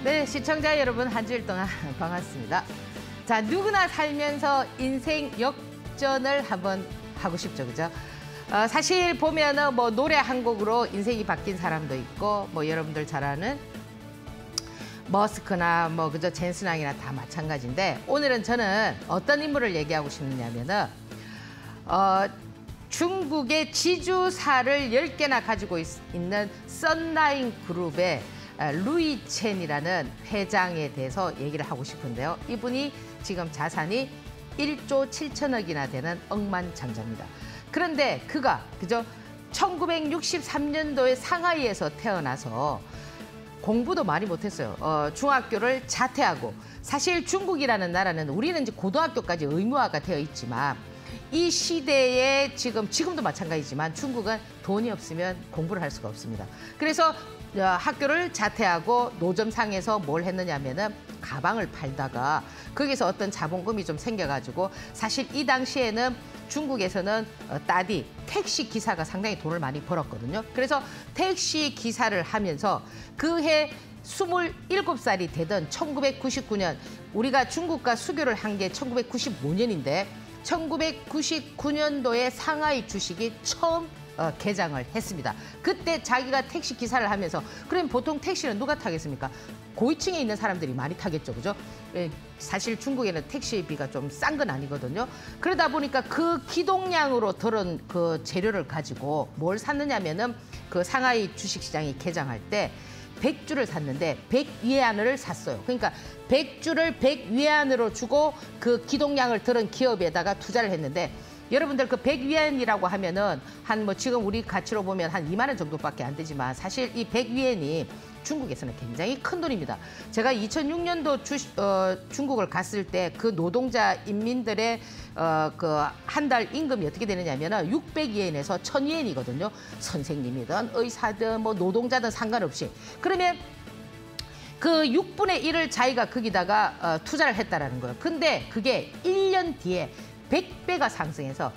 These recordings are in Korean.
네, 시청자 여러분 한 주일 동안 반갑습니다. 자, 누구나 살면서 인생 역전을 한번 하고 싶죠, 그죠? 사실 보면은 뭐 노래 한 곡으로 인생이 바뀐 사람도 있고, 뭐 여러분들 잘 아는 머스크나 뭐 그저 젠스낭이나 다 마찬가지인데, 오늘은 저는 어떤 인물을 얘기하고 싶냐면은 중국의 지주사를 10개나 가지고 있는 썬라인 그룹의 루이 첸이라는 회장에 대해서 얘기를 하고 싶은데요. 이분이 지금 자산이 1조 7천억이나 되는 억만장자입니다. 그런데 그가 그저 1963년도에 상하이에서 태어나서 공부도 많이 못했어요. 중학교를 자퇴하고, 사실 중국이라는 나라는 우리는 이제 고등학교까지 의무화가 되어 있지만 이 시대에 지금도 마찬가지지만 중국은 돈이 없으면 공부를 할 수가 없습니다. 그래서 학교를 자퇴하고 노점상에서 뭘 했느냐면은 가방을 팔다가 거기서 어떤 자본금이 좀 생겨가지고, 사실 이 당시에는 중국에서는 따디 택시 기사가 상당히 돈을 많이 벌었거든요. 그래서 택시 기사를 하면서 그해 27살이 되던 1999년, 우리가 중국과 수교를 한 게 1995년인데 1999년도에 상하이 주식이 처음 개장을 했습니다. 그때 자기가 택시 기사를 하면서, 그럼 보통 택시는 누가 타겠습니까? 고위층에 있는 사람들이 많이 타겠죠, 그죠? 사실 중국에는 택시비가 좀 싼 건 아니거든요. 그러다 보니까 그 기동량으로 들은 그 재료를 가지고 뭘 샀느냐면은, 그 상하이 주식시장이 개장할 때 100주를 샀는데 100위안을 샀어요. 그러니까 100주를 100위안으로 주고 그 기동량을 들은 기업에다가 투자를 했는데, 여러분들 그 100위안이라고 하면은 한 뭐 지금 우리 가치로 보면 한 2만 원 정도밖에 안 되지만, 사실 이 100위안이 중국에서는 굉장히 큰 돈입니다. 제가 2006년도 중국을 갔을 때 그 노동자 인민들의 그 한 달 임금이 어떻게 되느냐면은 600위안에서 1000위안이거든요. 선생님이든 의사든 뭐 노동자든 상관없이. 그러면 그 6분의 1을 자기가 거기다가 투자를 했다라는 거예요. 근데 그게 1년 뒤에 100배가 상승해서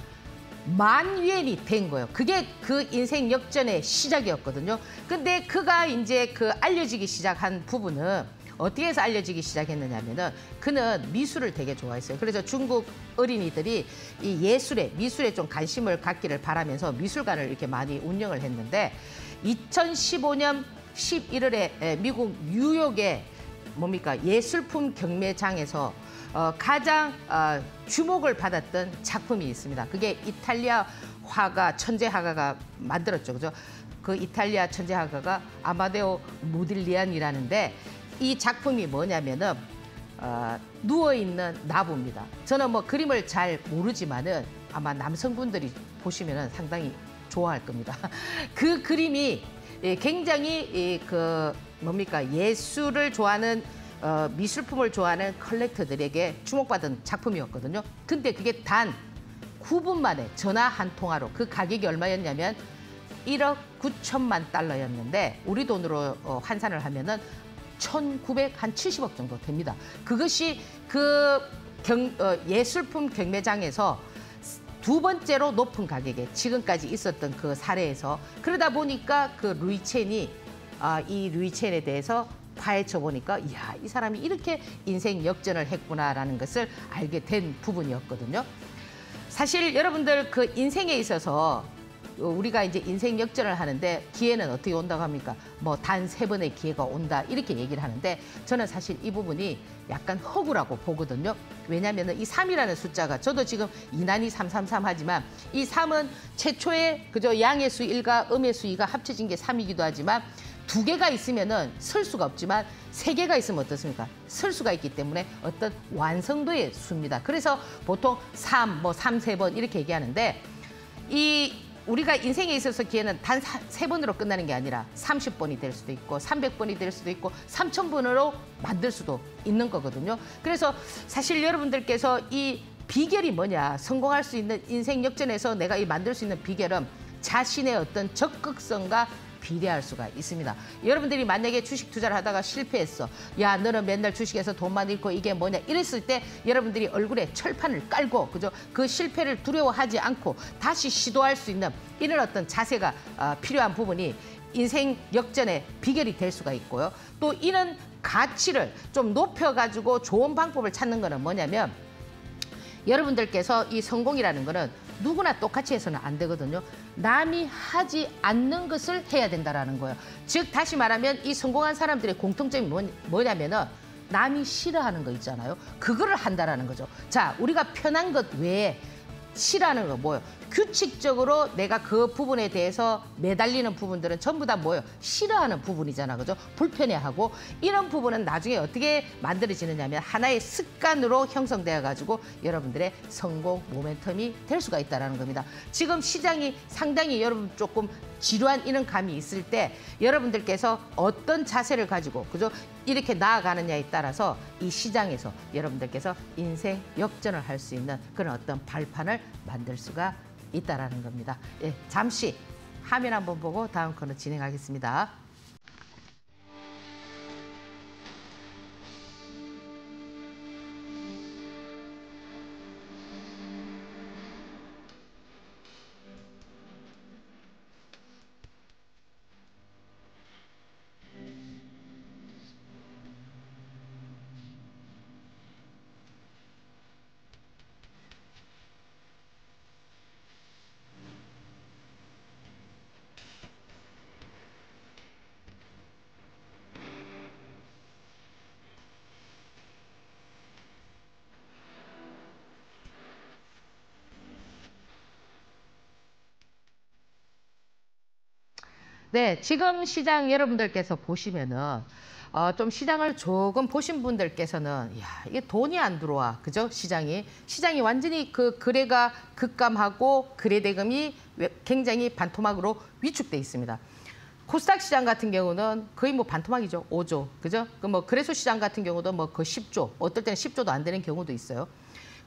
10,000위안이 된 거예요. 그게 그 인생 역전의 시작이었거든요. 근데 그가 이제 그 알려지기 시작한 부분은 어떻게 해서 알려지기 시작했느냐면은, 그는 미술을 되게 좋아했어요. 그래서 중국 어린이들이 이 미술에 좀 관심을 갖기를 바라면서 미술관을 이렇게 많이 운영을 했는데, 2015년 11월에 미국 뉴욕의 예술품 경매장에서 가장 주목을 받았던 작품이 있습니다. 그게 이탈리아 화가, 천재 화가가 만들었죠, 그죠? 그 이탈리아 천재 화가가 아마데오 모딜리안이라는데, 이 작품이 뭐냐면은 누워있는 나무입니다. 저는 뭐 그림을 잘 모르지만은 아마 남성분들이 보시면은 상당히 좋아할 겁니다. 그 그림이 굉장히 예술을 좋아하는 미술품을 좋아하는 컬렉터들에게 주목받은 작품이었거든요. 근데 그게 단 9분 만에 전화 한 통화로, 그 가격이 얼마였냐면 1억 9천만 달러였는데 우리 돈으로 환산을 하면은 1970억 정도 됩니다. 그것이 그 예술품 경매장에서 두 번째로 높은 가격에 지금까지 있었던 그 사례에서, 그러다 보니까 그 루이 첸이 이 루이 첸에 대해서 파헤쳐 보니까, 이야, 이 사람이 이렇게 인생 역전을 했구나라는 것을 알게 된 부분이었거든요. 사실 여러분들 그 인생에 있어서 우리가 이제 인생 역전을 하는데 기회는 어떻게 온다고 합니까? 뭐 단 3번의 기회가 온다, 이렇게 얘기를 하는데, 저는 사실 이 부분이 약간 허구라고 보거든요. 왜냐하면 이 3이라는 숫자가, 저도 지금 이난이 333 하지만 이 3은 최초의 그저 양의 수 1과 음의 수 2가 합쳐진 게 3이기도 하지만, 2개가 있으면은 설 수가 없지만 3개가 있으면 어떻습니까? 설 수가 있기 때문에 어떤 완성도의 수입니다. 그래서 보통 3, 3번 이렇게 얘기하는데, 우리가 인생에 있어서 기회는 단 3번으로 끝나는 게 아니라 30번이 될 수도 있고 300번이 될 수도 있고 3000번으로 만들 수도 있는 거거든요. 그래서 사실 여러분들께서 이 비결이 뭐냐, 성공할 수 있는 인생 역전에서 내가 만들 수 있는 비결은 자신의 어떤 적극성과 비례할 수가 있습니다. 여러분들이 만약에 주식 투자를 하다가 실패했어. 야, 너는 맨날 주식에서 돈만 잃고 이게 뭐냐, 이랬을 때 여러분들이 얼굴에 철판을 깔고, 그죠? 그 실패를 두려워하지 않고 다시 시도할 수 있는 이런 어떤 자세가 필요한 부분이 인생 역전의 비결이 될 수가 있고요. 또 이런 가치를 좀 높여가지고 좋은 방법을 찾는 거는 뭐냐면 여러분들께서 이 성공이라는 거는 누구나 똑같이 해서는 안 되거든요. 남이 하지 않는 것을 해야 된다라는 거예요. 즉 다시 말하면 이 성공한 사람들의 공통점이 뭐냐면은 남이 싫어하는 거 있잖아요. 그거를 한다라는 거죠. 자, 우리가 편한 것 외에 싫어하는 거 뭐예요? 규칙적으로 내가 그 부분에 대해서 매달리는 부분들은 전부 다 뭐예요? 싫어하는 부분이잖아, 그죠? 불편해하고 이런 부분은 나중에 어떻게 만들어지느냐면 하나의 습관으로 형성되어 가지고 여러분들의 성공 모멘텀이 될 수가 있다는 겁니다. 지금 시장이 상당히 여러분 조금 지루한 이런 감이 있을 때 여러분들께서 어떤 자세를 가지고 그죠? 이렇게 나아가느냐에 따라서 이 시장에서 여러분들께서 인생 역전을 할 수 있는 그런 어떤 발판을 만들 수가 있다라는 겁니다. 예, 잠시 화면 한번 보고 다음 코너 진행하겠습니다. 네, 지금 시장 여러분들께서 보시면은 좀 시장을 조금 보신 분들께서는 야, 이게 돈이 안 들어와. 그죠? 시장이 완전히 그 거래가 급감하고 거래 대금이 굉장히 반토막으로 위축돼 있습니다. 코스닥 시장 같은 경우는 거의 뭐 반토막이죠. 5조. 그죠? 그 뭐 거래소 시장 같은 경우도 뭐 그 10조, 어떨 때는 10조도 안 되는 경우도 있어요.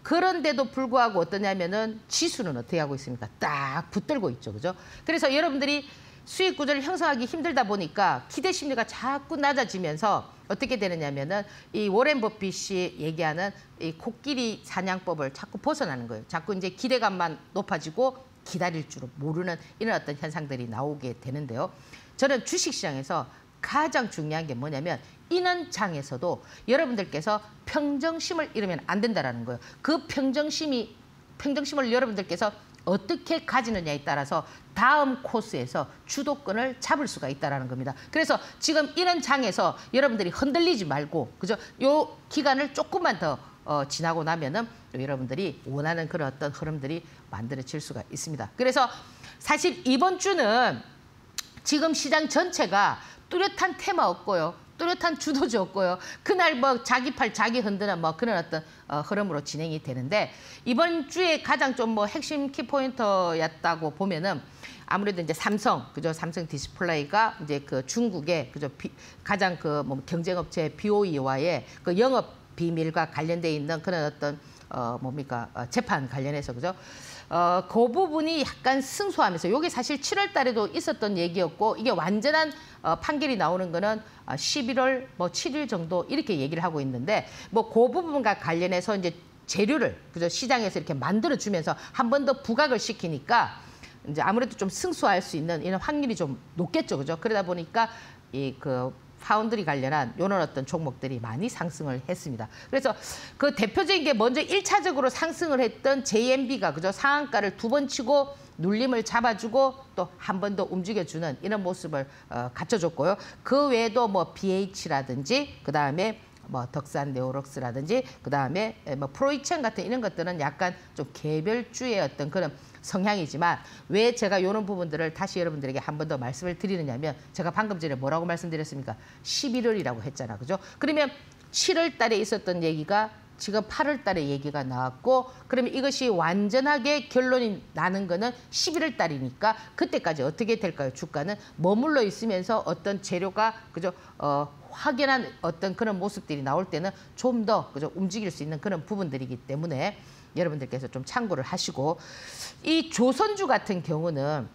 그런데도 불구하고 어떠냐면은 지수는 어떻게 하고 있습니까? 딱 붙들고 있죠. 그죠? 그래서 여러분들이 수익 구조를 형성하기 힘들다 보니까 기대 심리가 자꾸 낮아지면서 어떻게 되느냐면은 이 워렌 버핏이 얘기하는 이 코끼리 사냥법을 자꾸 벗어나는 거예요. 자꾸 이제 기대감만 높아지고 기다릴 줄 모르는 이런 어떤 현상들이 나오게 되는데요. 저는 주식시장에서 가장 중요한 게 뭐냐면 이런 장에서도 여러분들께서 평정심을 잃으면 안 된다는 거예요. 그 평정심을 여러분들께서 어떻게 가지느냐에 따라서 다음 코스에서 주도권을 잡을 수가 있다는 겁니다. 그래서 지금 이런 장에서 여러분들이 흔들리지 말고 그죠? 요 기간을 조금만 더 지나고 나면은 여러분들이 원하는 그런 어떤 흐름들이 만들어질 수가 있습니다. 그래서 사실 이번 주는 지금 시장 전체가 뚜렷한 테마 없고요. 뚜렷한 주도주 없고요. 그날 뭐 자기 팔 자기 흔드는 뭐 그런 어떤 흐름으로 진행이 되는데 이번 주에 가장 좀 뭐 핵심 키포인트였다고 보면은 아무래도 이제 삼성, 그죠? 삼성 디스플레이가 이제 그 중국의 그죠? 가장 그 뭐 경쟁업체 BOE와의 그 영업 비밀과 관련돼 있는 그런 어떤 재판 관련해서 그죠? 그 부분이 약간 승소하면서 이게 사실 7월 달에도 있었던 얘기였고 이게 완전한 판결이 나오는 거는 11월 뭐 7일 정도 이렇게 얘기를 하고 있는데 뭐 그 부분과 관련해서 이제 재료를 그죠? 시장에서 이렇게 만들어 주면서 한 번 더 부각을 시키니까 이제 아무래도 좀 승소할 수 있는 이런 확률이 좀 높겠죠. 그죠? 그러다 보니까 이 그 파운드리 관련한 이런 어떤 종목들이 많이 상승을 했습니다. 그래서 그 대표적인 게 먼저 1차적으로 상승을 했던 JMB가 그죠? 상한가를 2번 치고 눌림을 잡아주고 또 한 번 더 움직여주는 이런 모습을 갖춰줬고요. 그 외에도 뭐 BH라든지 그다음에 뭐 덕산 네오록스라든지 그다음에 뭐 프로이첸 같은 이런 것들은 약간 좀 개별주의 어떤 그런 성향이지만 왜 제가 이런 부분들을 다시 여러분들에게 한 번 더 말씀을 드리느냐면 제가 방금 전에 뭐라고 말씀드렸습니까? 11월이라고 했잖아. 그죠? 그러면 7월 달에 있었던 얘기가 지금 8월 달에 얘기가 나왔고 그러면 이것이 완전하게 결론이 나는 거는 11월 달이니까 그때까지 어떻게 될까요? 주가는 머물러 있으면서 어떤 재료가 그죠? 확연한 어떤 그런 모습들이 나올 때는 좀 더 그죠? 움직일 수 있는 그런 부분들이기 때문에 여러분들께서 좀 참고를 하시고 이 조선주 같은 경우는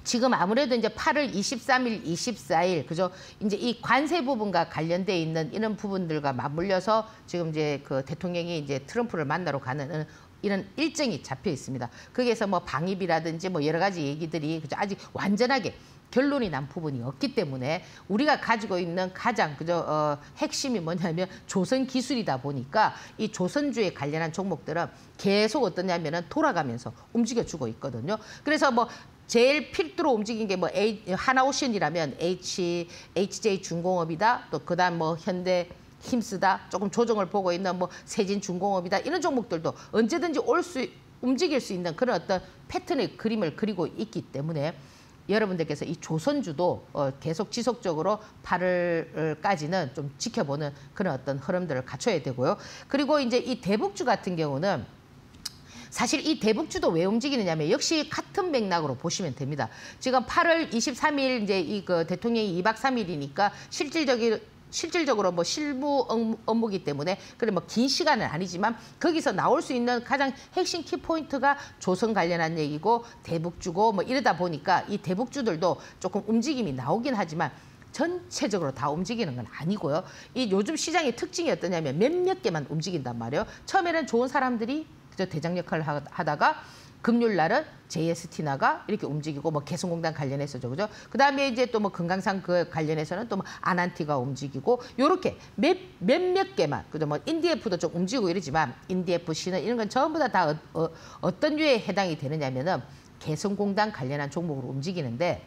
지금 아무래도 이제 8월 23일, 24일 그죠? 이제 이 관세 부분과 관련돼 있는 이런 부분들과 맞물려서 지금 이제 그 대통령이 이제 트럼프를 만나러 가는 이런 일정이 잡혀 있습니다. 거기에서 뭐 방위비라든지 뭐 여러 가지 얘기들이 그죠? 아직 완전하게 결론이 난 부분이 없기 때문에 우리가 가지고 있는 가장 핵심이 뭐냐면 조선 기술이다 보니까 이 조선주에 관련한 종목들은 계속 어떠냐면은 돌아가면서 움직여주고 있거든요. 그래서 뭐 제일 필두로 움직인 게 뭐 하나오션이라면 HJ 중공업이다. 또 그다음 뭐 현대 힘쓰다. 조금 조정을 보고 있는 뭐 세진중공업이다. 이런 종목들도 언제든지 움직일 수 있는 그런 어떤 패턴의 그림을 그리고 있기 때문에 여러분들께서 이 조선주도 계속 지속적으로 8월까지는 좀 지켜보는 그런 어떤 흐름들을 갖춰야 되고요. 그리고 이제 이 대북주 같은 경우는 사실 이 대북주도 왜 움직이느냐면 역시 같은 맥락으로 보시면 됩니다. 지금 8월 23일 이제 이 대통령이 2박 3일이니까 실질적으로 뭐 실무 업무기 때문에 그래 뭐 긴 시간은 아니지만 거기서 나올 수 있는 가장 핵심 키포인트가 조선 관련한 얘기고 대북주고 뭐 이러다 보니까 이 대북주들도 조금 움직임이 나오긴 하지만 전체적으로 다 움직이는 건 아니고요. 이 요즘 시장의 특징이 어떠냐면 몇몇 개만 움직인단 말이에요. 처음에는 좋은 사람들이 대장 역할을 하다가 금요일 날은 JST나가 이렇게 움직이고 뭐 개성공단 관련해서죠, 그죠? 그다음에 이제 또 뭐 금강산 그 관련해서는 또 뭐 아난티가 움직이고 요렇게 몇몇 개만 그죠? 뭐 인디에프도 좀 움직이고 이러지만 인디에프C는 이런 건 전부 다 어떤 류에 해당이 되느냐면은 개성공단 관련한 종목으로 움직이는데.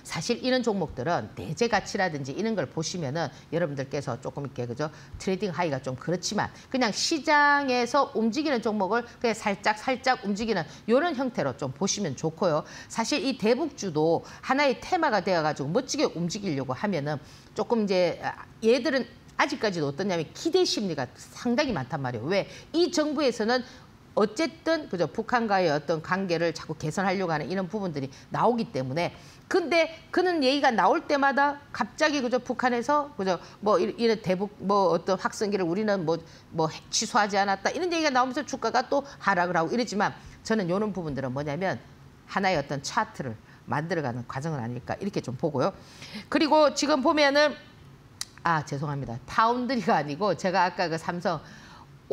사실 이런 종목들은 내재 가치라든지 이런 걸 보시면은 여러분들께서 조금 이렇게 그죠 트레이딩 하이가 좀 그렇지만 그냥 시장에서 움직이는 종목을 그냥 살짝 움직이는 이런 형태로 좀 보시면 좋고요. 사실 이 대북주도 하나의 테마가 되어가지고 멋지게 움직이려고 하면은 조금 이제 얘들은 아직까지도 어떠냐면 기대 심리가 상당히 많단 말이에요. 왜? 이 정부에서는 어쨌든 그죠 북한과의 어떤 관계를 자꾸 개선하려고 하는 이런 부분들이 나오기 때문에 근데 그는 얘기가 나올 때마다 갑자기 그죠 북한에서 그죠 뭐 이런 대북 뭐 어떤 확성기를 우리는 뭐 취소하지 않았다 이런 얘기가 나오면서 주가가 또 하락을 하고 이러지만 저는 이런 부분들은 뭐냐면 하나의 어떤 차트를 만들어가는 과정은 아닐까 이렇게 좀 보고요. 그리고 지금 보면은 죄송합니다. 파운드리가 아니고 제가 아까 그 삼성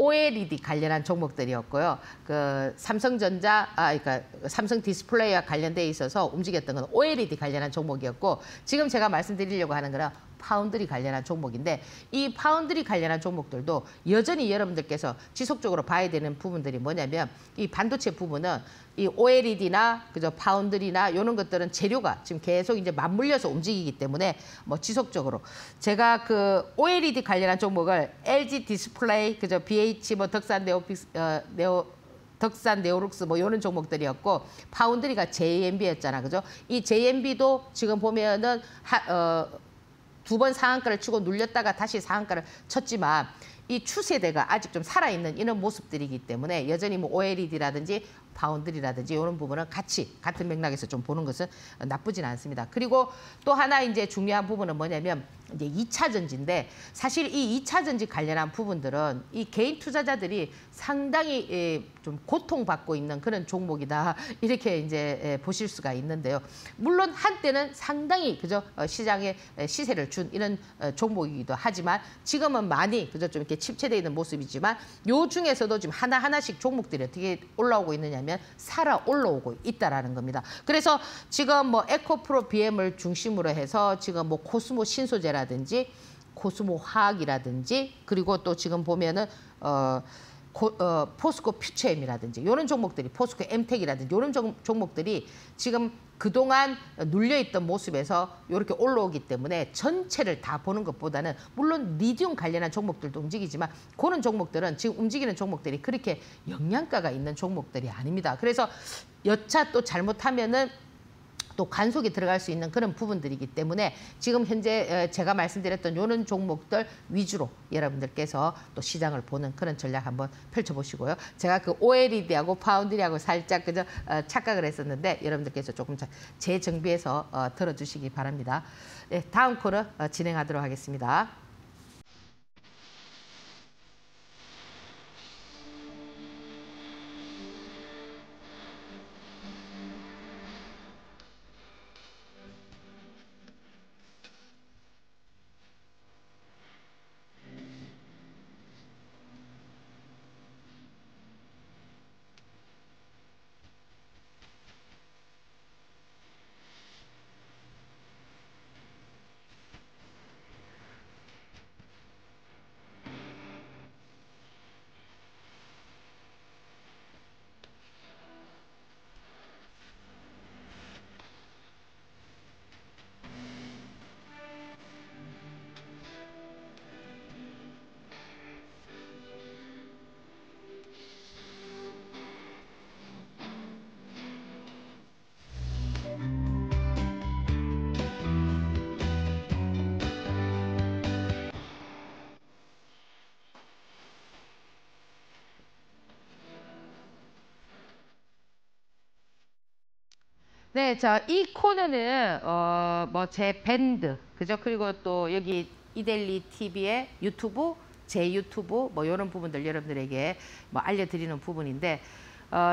OLED 관련한 종목들이었고요. 그 삼성전자, 그러니까 삼성 디스플레이와 관련돼 있어서 움직였던 건 OLED 관련한 종목이었고 지금 제가 말씀드리려고 하는 거는 파운드리 관련한 종목인데 이 파운드리 관련한 종목들도 여전히 여러분들께서 지속적으로 봐야 되는 부분들이 뭐냐면 이 반도체 부분은 이 OLED나 그죠 파운드리나 이런 것들은 재료가 지금 계속 이제 맞물려서 움직이기 때문에 뭐 지속적으로 제가 그 OLED 관련한 종목을 LG 디스플레이 그죠 BH 뭐 덕산 덕산 네오룩스 뭐 이런 종목들이었고 파운드리가 JMB였잖아 그죠 이 JMB도 지금 보면은 두 번 상한가를 치고 눌렸다가 다시 상한가를 쳤지만 이 추세대가 아직 좀 살아있는 이런 모습들이기 때문에 여전히 뭐 OLED라든지 파운드리라든지 이런 부분은 같은 맥락에서 좀 보는 것은 나쁘진 않습니다. 그리고 또 하나 이제 중요한 부분은 뭐냐면 이제 2차 전지인데 사실 이 2차 전지 관련한 부분들은 이 개인 투자자들이 상당히 좀 고통받고 있는 그런 종목이다. 이렇게 이제 보실 수가 있는데요. 물론 한때는 상당히 그죠 시장에 시세를 준 이런 종목이기도 하지만 지금은 많이 그죠 좀 이렇게 침체되어 있는 모습이지만 요 중에서도 지금 하나하나씩 종목들이 어떻게 올라오고 있느냐면 살아 올라오고 있다라는 겁니다. 그래서 지금 뭐 에코프로 BM을 중심으로 해서 지금 뭐 코스모 신소재라든지 코스모 화학이라든지 그리고 또 지금 보면은 포스코 퓨처엠이라든지 이런 종목들이 포스코 엠텍이라든지 이런 종목들이 지금 그동안 눌려있던 모습에서 이렇게 올라오기 때문에 전체를 다 보는 것보다는 물론 리튬 관련한 종목들도 움직이지만 그런 종목들은 지금 움직이는 종목들이 그렇게 영양가가 있는 종목들이 아닙니다. 그래서 여차 또 잘못하면은 또 간속이 들어갈 수 있는 그런 부분들이기 때문에 지금 현재 제가 말씀드렸던 이런 종목들 위주로 여러분들께서 또 시장을 보는 그런 전략 한번 펼쳐보시고요. 제가 그 OLED하고 파운드리하고 살짝 그저 착각을 했었는데 여러분들께서 조금 재정비해서 들어주시기 바랍니다. 네, 다음 코너 진행하도록 하겠습니다. 네, 자, 이 코너는 뭐 제 밴드, 그죠? 그리고 또 여기 이데일리 TV의 유튜브, 제 유튜브 뭐 이런 부분들 여러분들에게 뭐 알려드리는 부분인데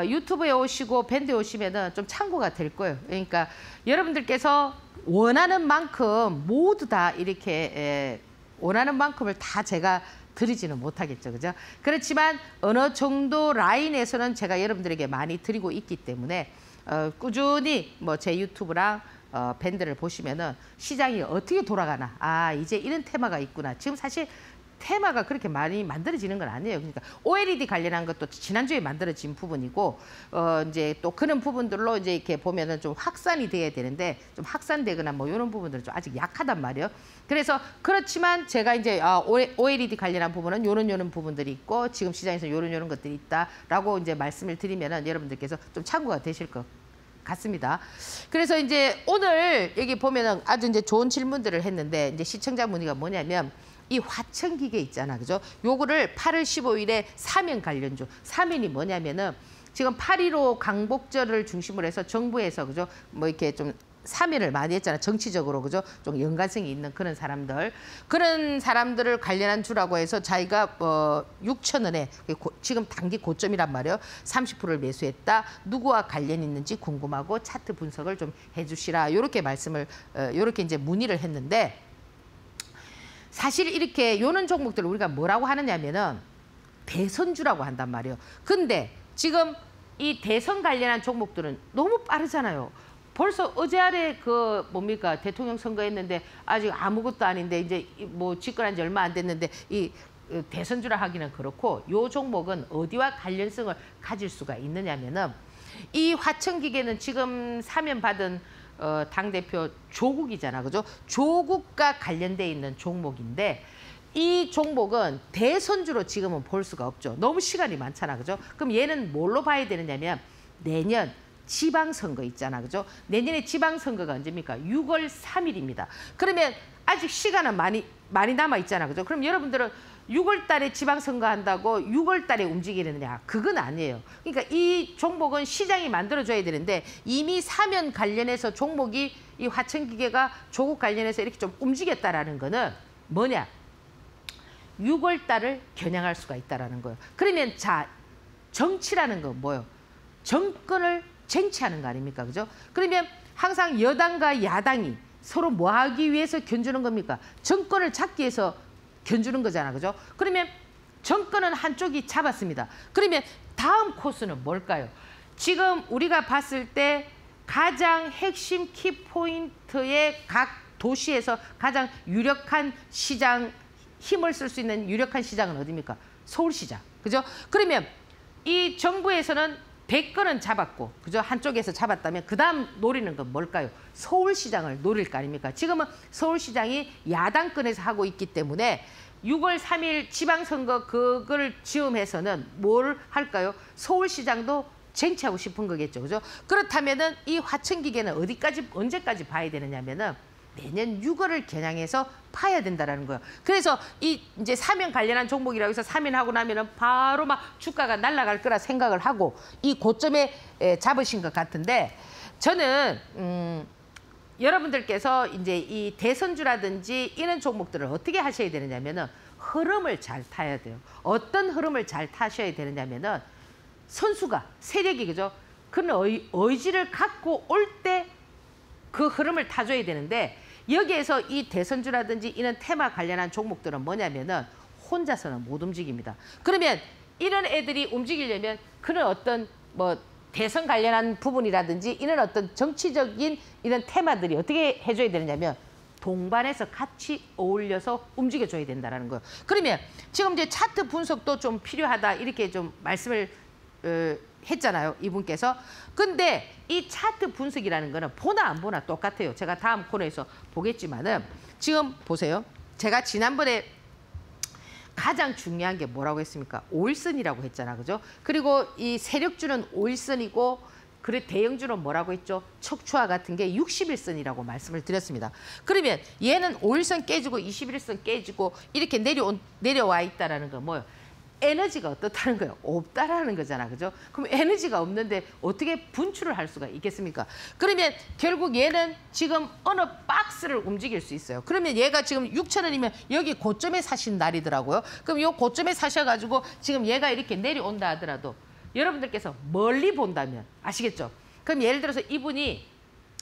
유튜브에 오시고 밴드에 오시면은 좀 참고가 될 거예요. 그러니까 여러분들께서 원하는 만큼 모두 다 이렇게 원하는 만큼을 다 제가 드리지는 못하겠죠, 그죠? 그렇지만 어느 정도 라인에서는 제가 여러분들에게 많이 드리고 있기 때문에 꾸준히 뭐 제 유튜브랑 밴드를 보시면은 시장이 어떻게 돌아가나, 아 이제 이런 테마가 있구나. 지금 사실 테마가 그렇게 많이 만들어지는 건 아니에요. 그러니까 OLED 관련한 것도 지난주에 만들어진 부분이고 이제 또 그런 부분들로 이제 이렇게 보면은 좀 확산이 돼야 되는데 좀 확산되거나 뭐 이런 부분들은 좀 아직 약하단 말이에요. 그래서 그렇지만 제가 이제 OLED 관련한 부분은 요런 부분들이 있고 지금 시장에서 요런 것들이 있다라고 이제 말씀을 드리면은 여러분들께서 좀 참고가 되실 것 같습니다. 그래서 이제 오늘 여기 보면은 아주 이제 좋은 질문들을 했는데 이제 시청자 문의가 뭐냐면 이 화천기계 있잖아, 그죠? 요거를 8월 15일에 사면 관련주. 사면이 뭐냐면은 지금 8.15 강복절을 중심으로 해서 정부에서, 그죠? 뭐 이렇게 좀 사면을 많이 했잖아, 정치적으로, 그죠? 좀 연관성이 있는 그런 사람들을 관련한 주라고 해서 자기가 6,000원에 지금 단기 고점이란 말이에요. 30%를 매수했다. 누구와 관련 있는지 궁금하고 차트 분석을 좀 해주시라. 요렇게 말씀을 요렇게 이제 문의를 했는데. 사실 이렇게 요런 종목들을 우리가 뭐라고 하느냐면은 대선주라고 한단 말이에요. 근데 지금 이 대선 관련한 종목들은 너무 빠르잖아요. 벌써 어제 아래 그 뭡니까 대통령 선거했는데 아직 아무것도 아닌데 이제 뭐 집권한 지 얼마 안 됐는데 이 대선주라 하기는 그렇고 요 종목은 어디와 관련성을 가질 수가 있느냐면은 이 화천기계는 지금 사면 받은 당대표 조국이잖아, 그죠? 조국과 관련돼 있는 종목인데 이 종목은 대선주로 지금은 볼 수가 없죠. 너무 시간이 많잖아, 그죠? 그럼 얘는 뭘로 봐야 되느냐면 내년 지방선거 있잖아, 그죠? 내년에 지방선거가 언제입니까? 6월 3일입니다. 그러면 아직 시간은 많이 남아 있잖아, 그죠? 그럼 여러분들은 6월 달에 지방선거 한다고 6월 달에 움직이느냐? 그건 아니에요. 그러니까 이 종목은 시장이 만들어줘야 되는데 이미 사면 관련해서 종목이 이 화천기계가 조국 관련해서 이렇게 좀 움직였다라는 거는 뭐냐? 6월 달을 겨냥할 수가 있다라는 거예요. 그러면 자, 정치라는 건 뭐예요? 정권을 쟁취하는 거 아닙니까? 그죠? 그러면 항상 여당과 야당이 서로 뭐 하기 위해서 견주는 겁니까? 정권을 잡기 위해서 견주는 거잖아, 그죠? 그러면 정권은 한쪽이 잡았습니다. 그러면 다음 코스는 뭘까요? 지금 우리가 봤을 때 가장 핵심 키포인트의 각 도시에서 가장 유력한 시장, 힘을 쓸 수 있는 유력한 시장은 어디입니까? 서울시장, 그죠? 그러면 이 정부에서는 100건은 잡았고, 그죠? 한쪽에서 잡았다면 그 다음 노리는 건 뭘까요? 서울시장을 노릴 거 아닙니까? 지금은 서울시장이 야당권에서 하고 있기 때문에 6월 3일 지방선거 그걸 지음해서는 뭘 할까요? 서울시장도 쟁취하고 싶은 거겠죠, 그죠? 그렇다면은 이 화천기계는 어디까지, 언제까지 봐야 되느냐면은 내년 6월을 겨냥해서 파야 된다라는 거예요. 그래서 이 이제 사면 관련한 종목이라고 해서 사면하고 나면은 바로 막 주가가 날아갈 거라 생각을 하고 이 고점에 잡으신 것 같은데 저는 여러분들께서 이제 이 대선주라든지 이런 종목들을 어떻게 하셔야 되느냐면은 흐름을 잘 타야 돼요. 어떤 흐름을 잘 타셔야 되느냐면은 선수가 세력이, 그죠? 그런 의지를 갖고 올 때 그 흐름을 타줘야 되는데 여기에서 이 대선주라든지 이런 테마 관련한 종목들은 뭐냐면은 혼자서는 못 움직입니다. 그러면 이런 애들이 움직이려면 그런 어떤 뭐 대선 관련한 부분이라든지 이런 어떤 정치적인 이런 테마들이 어떻게 해줘야 되느냐면 동반해서 같이 어울려서 움직여줘야 된다는 거예요. 그러면 지금 이제 차트 분석도 좀 필요하다 이렇게 좀 말씀을 했잖아요, 이분께서. 근데 이 차트 분석이라는 거는 보나 안 보나 똑같아요. 제가 다음 코너에서 보겠지만은 지금 보세요. 제가 지난번에 가장 중요한 게 뭐라고 했습니까? 5일선이라고 했잖아, 그죠? 그리고 이 세력주는 5일선이고 그리고 대형주는 뭐라고 했죠? 척추와 같은 게 60일선이라고 말씀을 드렸습니다. 그러면 얘는 5일선 깨지고 21일선 깨지고 이렇게 내려와 있다라는 건 뭐예요? 에너지가 어떻다는 거예요? 없다라는 거잖아. 그죠? 그럼 에너지가 없는데 어떻게 분출을 할 수가 있겠습니까? 그러면 결국 얘는 지금 어느 박스를 움직일 수 있어요. 그러면 얘가 지금 6,000원이면 여기 고점에 사신 날이더라고요. 그럼 요 고점에 사셔가지고 지금 얘가 이렇게 내려온다 하더라도 여러분들께서 멀리 본다면 아시겠죠? 그럼 예를 들어서 이분이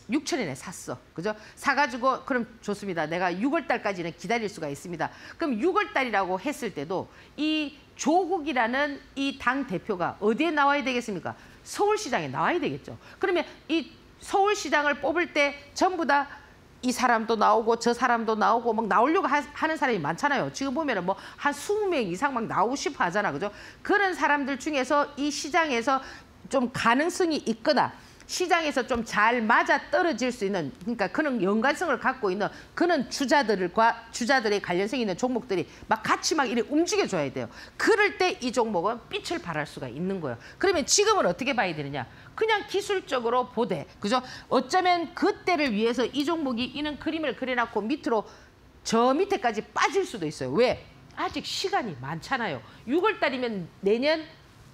6,000원에 샀어. 그죠? 사가지고 그럼 좋습니다. 내가 6월 달까지는 기다릴 수가 있습니다. 그럼 6월 달이라고 했을 때도 이 조국이라는 이 당 대표가 어디에 나와야 되겠습니까? 서울시장에 나와야 되겠죠. 그러면 이 서울시장을 뽑을 때 전부 다 이 사람도 나오고 저 사람도 나오고 막 나오려고 하는 사람이 많잖아요. 지금 보면은 뭐 한 20명 이상 막 나오고 싶어 하잖아. 그죠? 그런 사람들 중에서 이 시장에서 좀 가능성이 있거나 시장에서 좀 잘 맞아 떨어질 수 있는, 그러니까 그런 연관성을 갖고 있는 그런 주자들의 관련성 있는 종목들이 막 같이 막 이렇게 움직여줘야 돼요. 그럴 때 이 종목은 빛을 발할 수가 있는 거예요. 그러면 지금은 어떻게 봐야 되느냐? 그냥 기술적으로 보되, 그죠? 어쩌면 그때를 위해서 이 종목이 이런 그림을 그려놨고 밑으로 저 밑에까지 빠질 수도 있어요. 왜? 아직 시간이 많잖아요. 6월 달이면 내년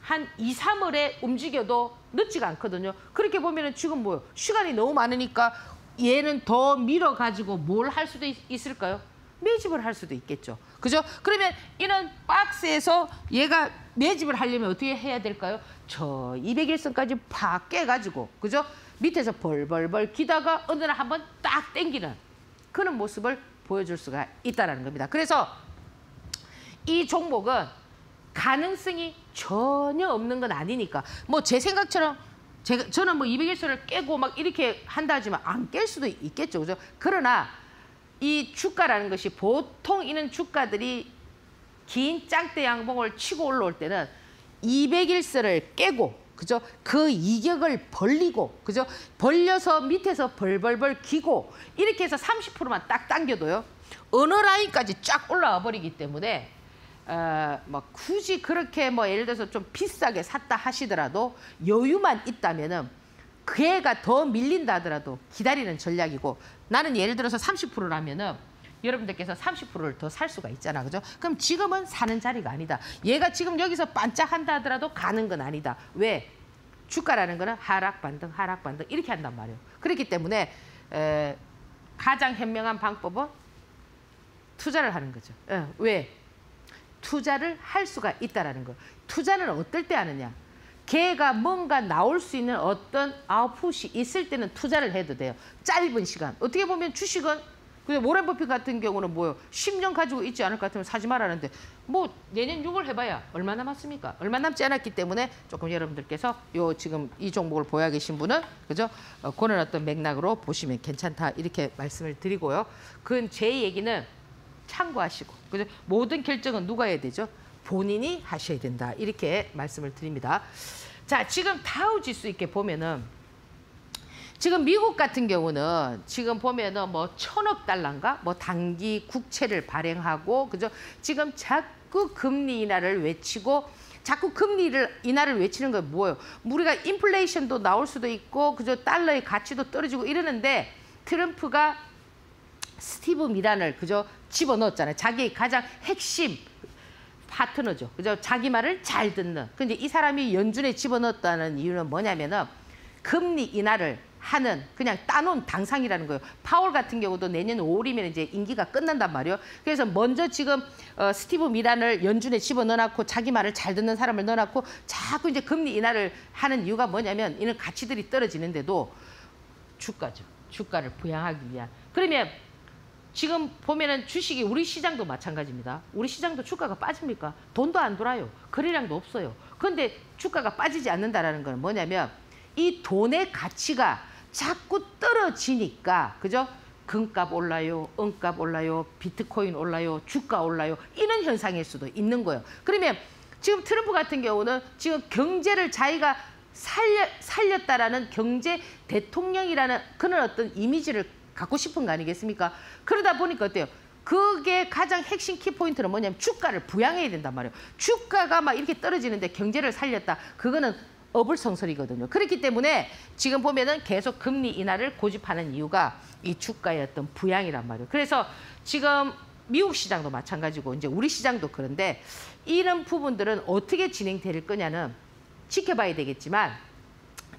한 2, 3월에 움직여도 늦지가 않거든요. 그렇게 보면은 지금 뭐요? 시간이 너무 많으니까 얘는 더 밀어가지고 뭘 할 수도 있을까요? 매집을 할 수도 있겠죠. 그죠? 그러면 이런 박스에서 얘가 매집을 하려면 어떻게 해야 될까요? 저 201선까지 팍 깨가지고, 그죠? 밑에서 벌벌벌 기다가 어느 날 한번 딱 땡기는 그런 모습을 보여줄 수가 있다는 겁니다. 그래서 이 종목은 가능성이 전혀 없는 건 아니니까, 뭐 제 생각처럼 저는 뭐 201선을 깨고 막 이렇게 한다 하지만 안 깰 수도 있겠죠. 그죠? 그러나 이 주가라는 것이 보통 이런 주가들이 긴 짱대 양봉을 치고 올라올 때는 201선을 깨고, 그죠? 그 이격을 벌리고, 그죠? 벌려서 밑에서 벌벌벌 기고 이렇게 해서 30%만 딱 당겨도요, 어느 라인까지 쫙 올라와 버리기 때문에 뭐 굳이 그렇게 뭐 예를 들어서 좀 비싸게 샀다 하시더라도 여유만 있다면은 그 애가 더 밀린다 하더라도 기다리는 전략이고, 나는 예를 들어서 30%라면은 여러분들께서 30%를 더 살 수가 있잖아. 그죠? 그럼 지금은 사는 자리가 아니다. 얘가 지금 여기서 반짝한다 하더라도 가는 건 아니다. 왜? 주가라는 거는 하락 반등 하락 반등 이렇게 한단 말이에요. 그렇기 때문에 가장 현명한 방법은 투자를 하는 거죠. 왜? 투자를 할 수가 있다라는 거. 투자는 어떨 때 하느냐? 걔가 뭔가 나올 수 있는 어떤 아웃풋이 있을 때는 투자를 해도 돼요. 짧은 시간. 어떻게 보면 주식은 그냥 워렌 버핏 같은 경우는 뭐요? 10년 가지고 있지 않을 것 같으면 사지 말라는데 뭐 내년 6월 해봐야 얼마 남았습니까? 얼마 남지 않았기 때문에 조금 여러분들께서 요 지금 이 종목을 보유하고 계신 분은, 그죠? 그런 어떤 맥락으로 보시면 괜찮다 이렇게 말씀을 드리고요. 그건 제 얘기는 참고하시고, 그죠? 모든 결정은 누가 해야 되죠? 본인이 하셔야 된다 이렇게 말씀을 드립니다. 자, 지금 다우 지수 있게 보면은 지금 미국 같은 경우는 지금 보면은 뭐 1,000억 달러인가 뭐 단기 국채를 발행하고, 그죠? 지금 자꾸 금리 인하를 외치고, 자꾸 금리를 인하를 외치는 건 뭐예요? 우리가 인플레이션도 나올 수도 있고, 그죠? 달러의 가치도 떨어지고 이러는데 트럼프가 스티브 미란을, 그죠? 집어넣었잖아요. 자기의 가장 핵심 파트너죠. 그죠? 자기 말을 잘 듣는. 근데 이 사람이 연준에 집어넣었다는 이유는 뭐냐면은 금리 인하를 하는 그냥 따놓은 당상이라는 거예요. 파월 같은 경우도 내년 5월이면 이제 임기가 끝난단 말이에요. 그래서 먼저 지금 스티브 미란을 연준에 집어넣어놨고 자기 말을 잘 듣는 사람을 넣어놨고 자꾸 이제 금리 인하를 하는 이유가 뭐냐면 이런 가치들이 떨어지는데도 주가죠. 주가를 부양하기 위한. 그러면 지금 보면은 주식이 우리 시장도 마찬가지입니다. 우리 시장도 주가가 빠집니까? 돈도 안 돌아요. 거래량도 없어요. 그런데 주가가 빠지지 않는다라는 건 뭐냐면 이 돈의 가치가 자꾸 떨어지니까, 그죠? 금값 올라요, 은값 올라요, 비트코인 올라요, 주가 올라요. 이런 현상일 수도 있는 거예요. 그러면 지금 트럼프 같은 경우는 지금 경제를 자기가 살렸다라는 경제 대통령이라는 그런 어떤 이미지를 갖고 싶은 거 아니겠습니까? 그러다 보니까 어때요? 그게 가장 핵심 키포인트는 뭐냐면 주가를 부양해야 된단 말이에요. 주가가 막 이렇게 떨어지는데 경제를 살렸다. 그거는 어불성설이거든요. 그렇기 때문에 지금 보면은 계속 금리 인하를 고집하는 이유가 이 주가의 어떤 부양이란 말이에요. 그래서 지금 미국 시장도 마찬가지고 이제 우리 시장도 그런데 이런 부분들은 어떻게 진행될 거냐는 지켜봐야 되겠지만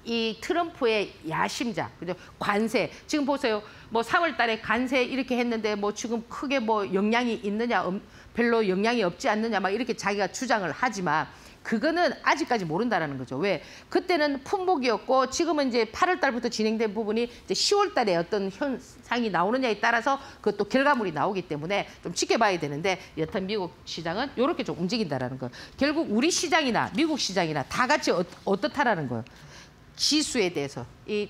이 트럼프의 야심작, 그죠? 관세. 지금 보세요. 뭐 3월 달에 관세 이렇게 했는데 뭐 지금 크게 뭐 영향이 있느냐, 별로 영향이 없지 않느냐 막 이렇게 자기가 주장을 하지만 그거는 아직까지 모른다라는 거죠. 왜? 그때는 품목이었고 지금은 이제 8월 달부터 진행된 부분이 이제 10월 달에 어떤 현상이 나오느냐에 따라서 그것도 결과물이 나오기 때문에 좀 지켜봐야 되는데 여튼 미국 시장은 이렇게 좀 움직인다라는 거. 결국 우리 시장이나 미국 시장이나 다 같이 어떻다라는 거예요. 지수에 대해서 이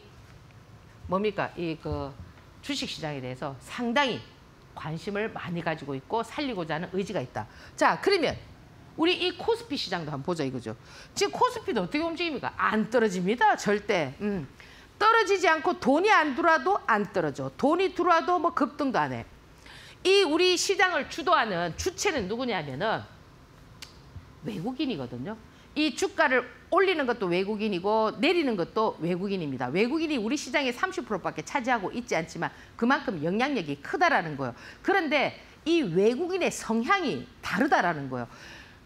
뭡니까? 이 그 주식 시장에 대해서 상당히 관심을 많이 가지고 있고 살리고자 하는 의지가 있다. 자, 그러면 우리 이 코스피 시장도 한번 보자 이거죠. 지금 코스피도 어떻게 움직입니까? 안 떨어집니다. 절대. 떨어지지 않고 돈이 안 들어와도 안 떨어져. 돈이 들어와도 뭐 급등도 안 해. 이 우리 시장을 주도하는 주체는 누구냐면은 외국인이거든요. 이 주가를 올리는 것도 외국인이고 내리는 것도 외국인입니다. 외국인이 우리 시장의 30%밖에 차지하고 있지 않지만 그만큼 영향력이 크다라는 거예요. 그런데 이 외국인의 성향이 다르다라는 거예요.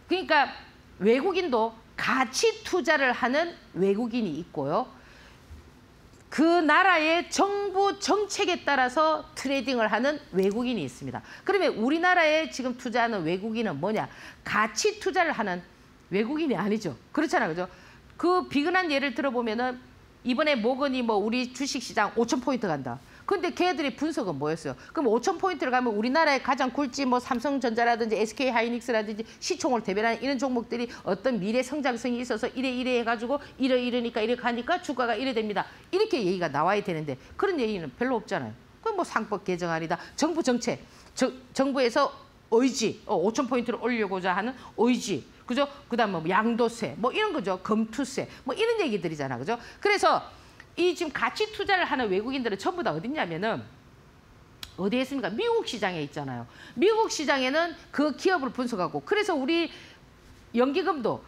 그러니까 외국인도 가치 투자를 하는 외국인이 있고요. 그 나라의 정부 정책에 따라서 트레이딩을 하는 외국인이 있습니다. 그러면 우리나라에 지금 투자하는 외국인은 뭐냐? 가치 투자를 하는 외국인이 아니죠. 그렇잖아요. 그죠? 그 비근한 예를 들어보면은 이번에 모건이 뭐 우리 주식시장 5,000포인트 간다. 근데 걔들이 분석은 뭐였어요? 그럼 5,000포인트를 가면 우리나라의 가장 굴지 뭐 삼성전자라든지 SK하이닉스라든지 시총을 대변하는 이런 종목들이 어떤 미래 성장성이 있어서 이래 해가지고 이러니까 이래 가니까 주가가 이래 됩니다. 이렇게 얘기가 나와야 되는데 그런 얘기는 별로 없잖아요. 그건 뭐 상법 개정안이다. 정부 정책, 정부에서 의지, 5,000포인트를 올리고자 하는 의지. 그죠? 그다음 뭐 양도세, 뭐 이런 거죠. 검투세, 뭐 이런 얘기들이잖아, 그죠? 그래서 이 지금 가치 투자를 하는 외국인들은 전부 다 어딨냐면은 어디에 있습니까? 미국 시장에 있잖아요. 미국 시장에는 그 기업을 분석하고 그래서 우리 연기금도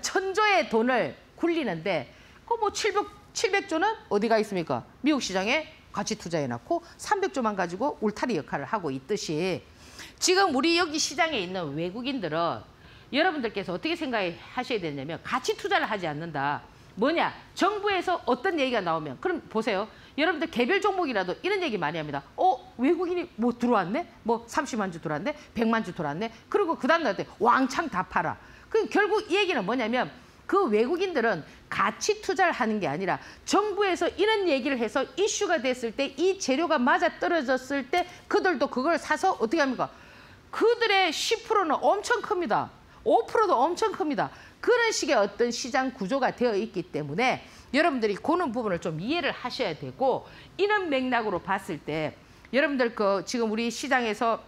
천조의 돈을 굴리는데 그 뭐 700조는 어디가 있습니까? 미국 시장에 가치 투자해놨고 300조만 가지고 울타리 역할을 하고 있듯이 지금 우리 여기 시장에 있는 외국인들은 여러분들께서 어떻게 생각하셔야 되냐면 가치 투자를 하지 않는다. 뭐냐? 정부에서 어떤 얘기가 나오면 그럼 보세요. 여러분들 개별 종목이라도 이런 얘기 많이 합니다. 외국인이 뭐 들어왔네? 뭐 30만 주 들어왔네? 100만 주 들어왔네? 그리고 그 다음 날 때 왕창 다 팔아. 그럼 결국 이 얘기는 뭐냐면 그 외국인들은 가치 투자를 하는 게 아니라 정부에서 이런 얘기를 해서 이슈가 됐을 때 이 재료가 맞아떨어졌을 때 그들도 그걸 사서 어떻게 합니까? 그들의 10%는 엄청 큽니다. 5%도 엄청 큽니다. 그런 식의 어떤 시장 구조가 되어 있기 때문에 여러분들이 그런 부분을 좀 이해를 하셔야 되고 이런 맥락으로 봤을 때 여러분들 그 지금 우리 시장에서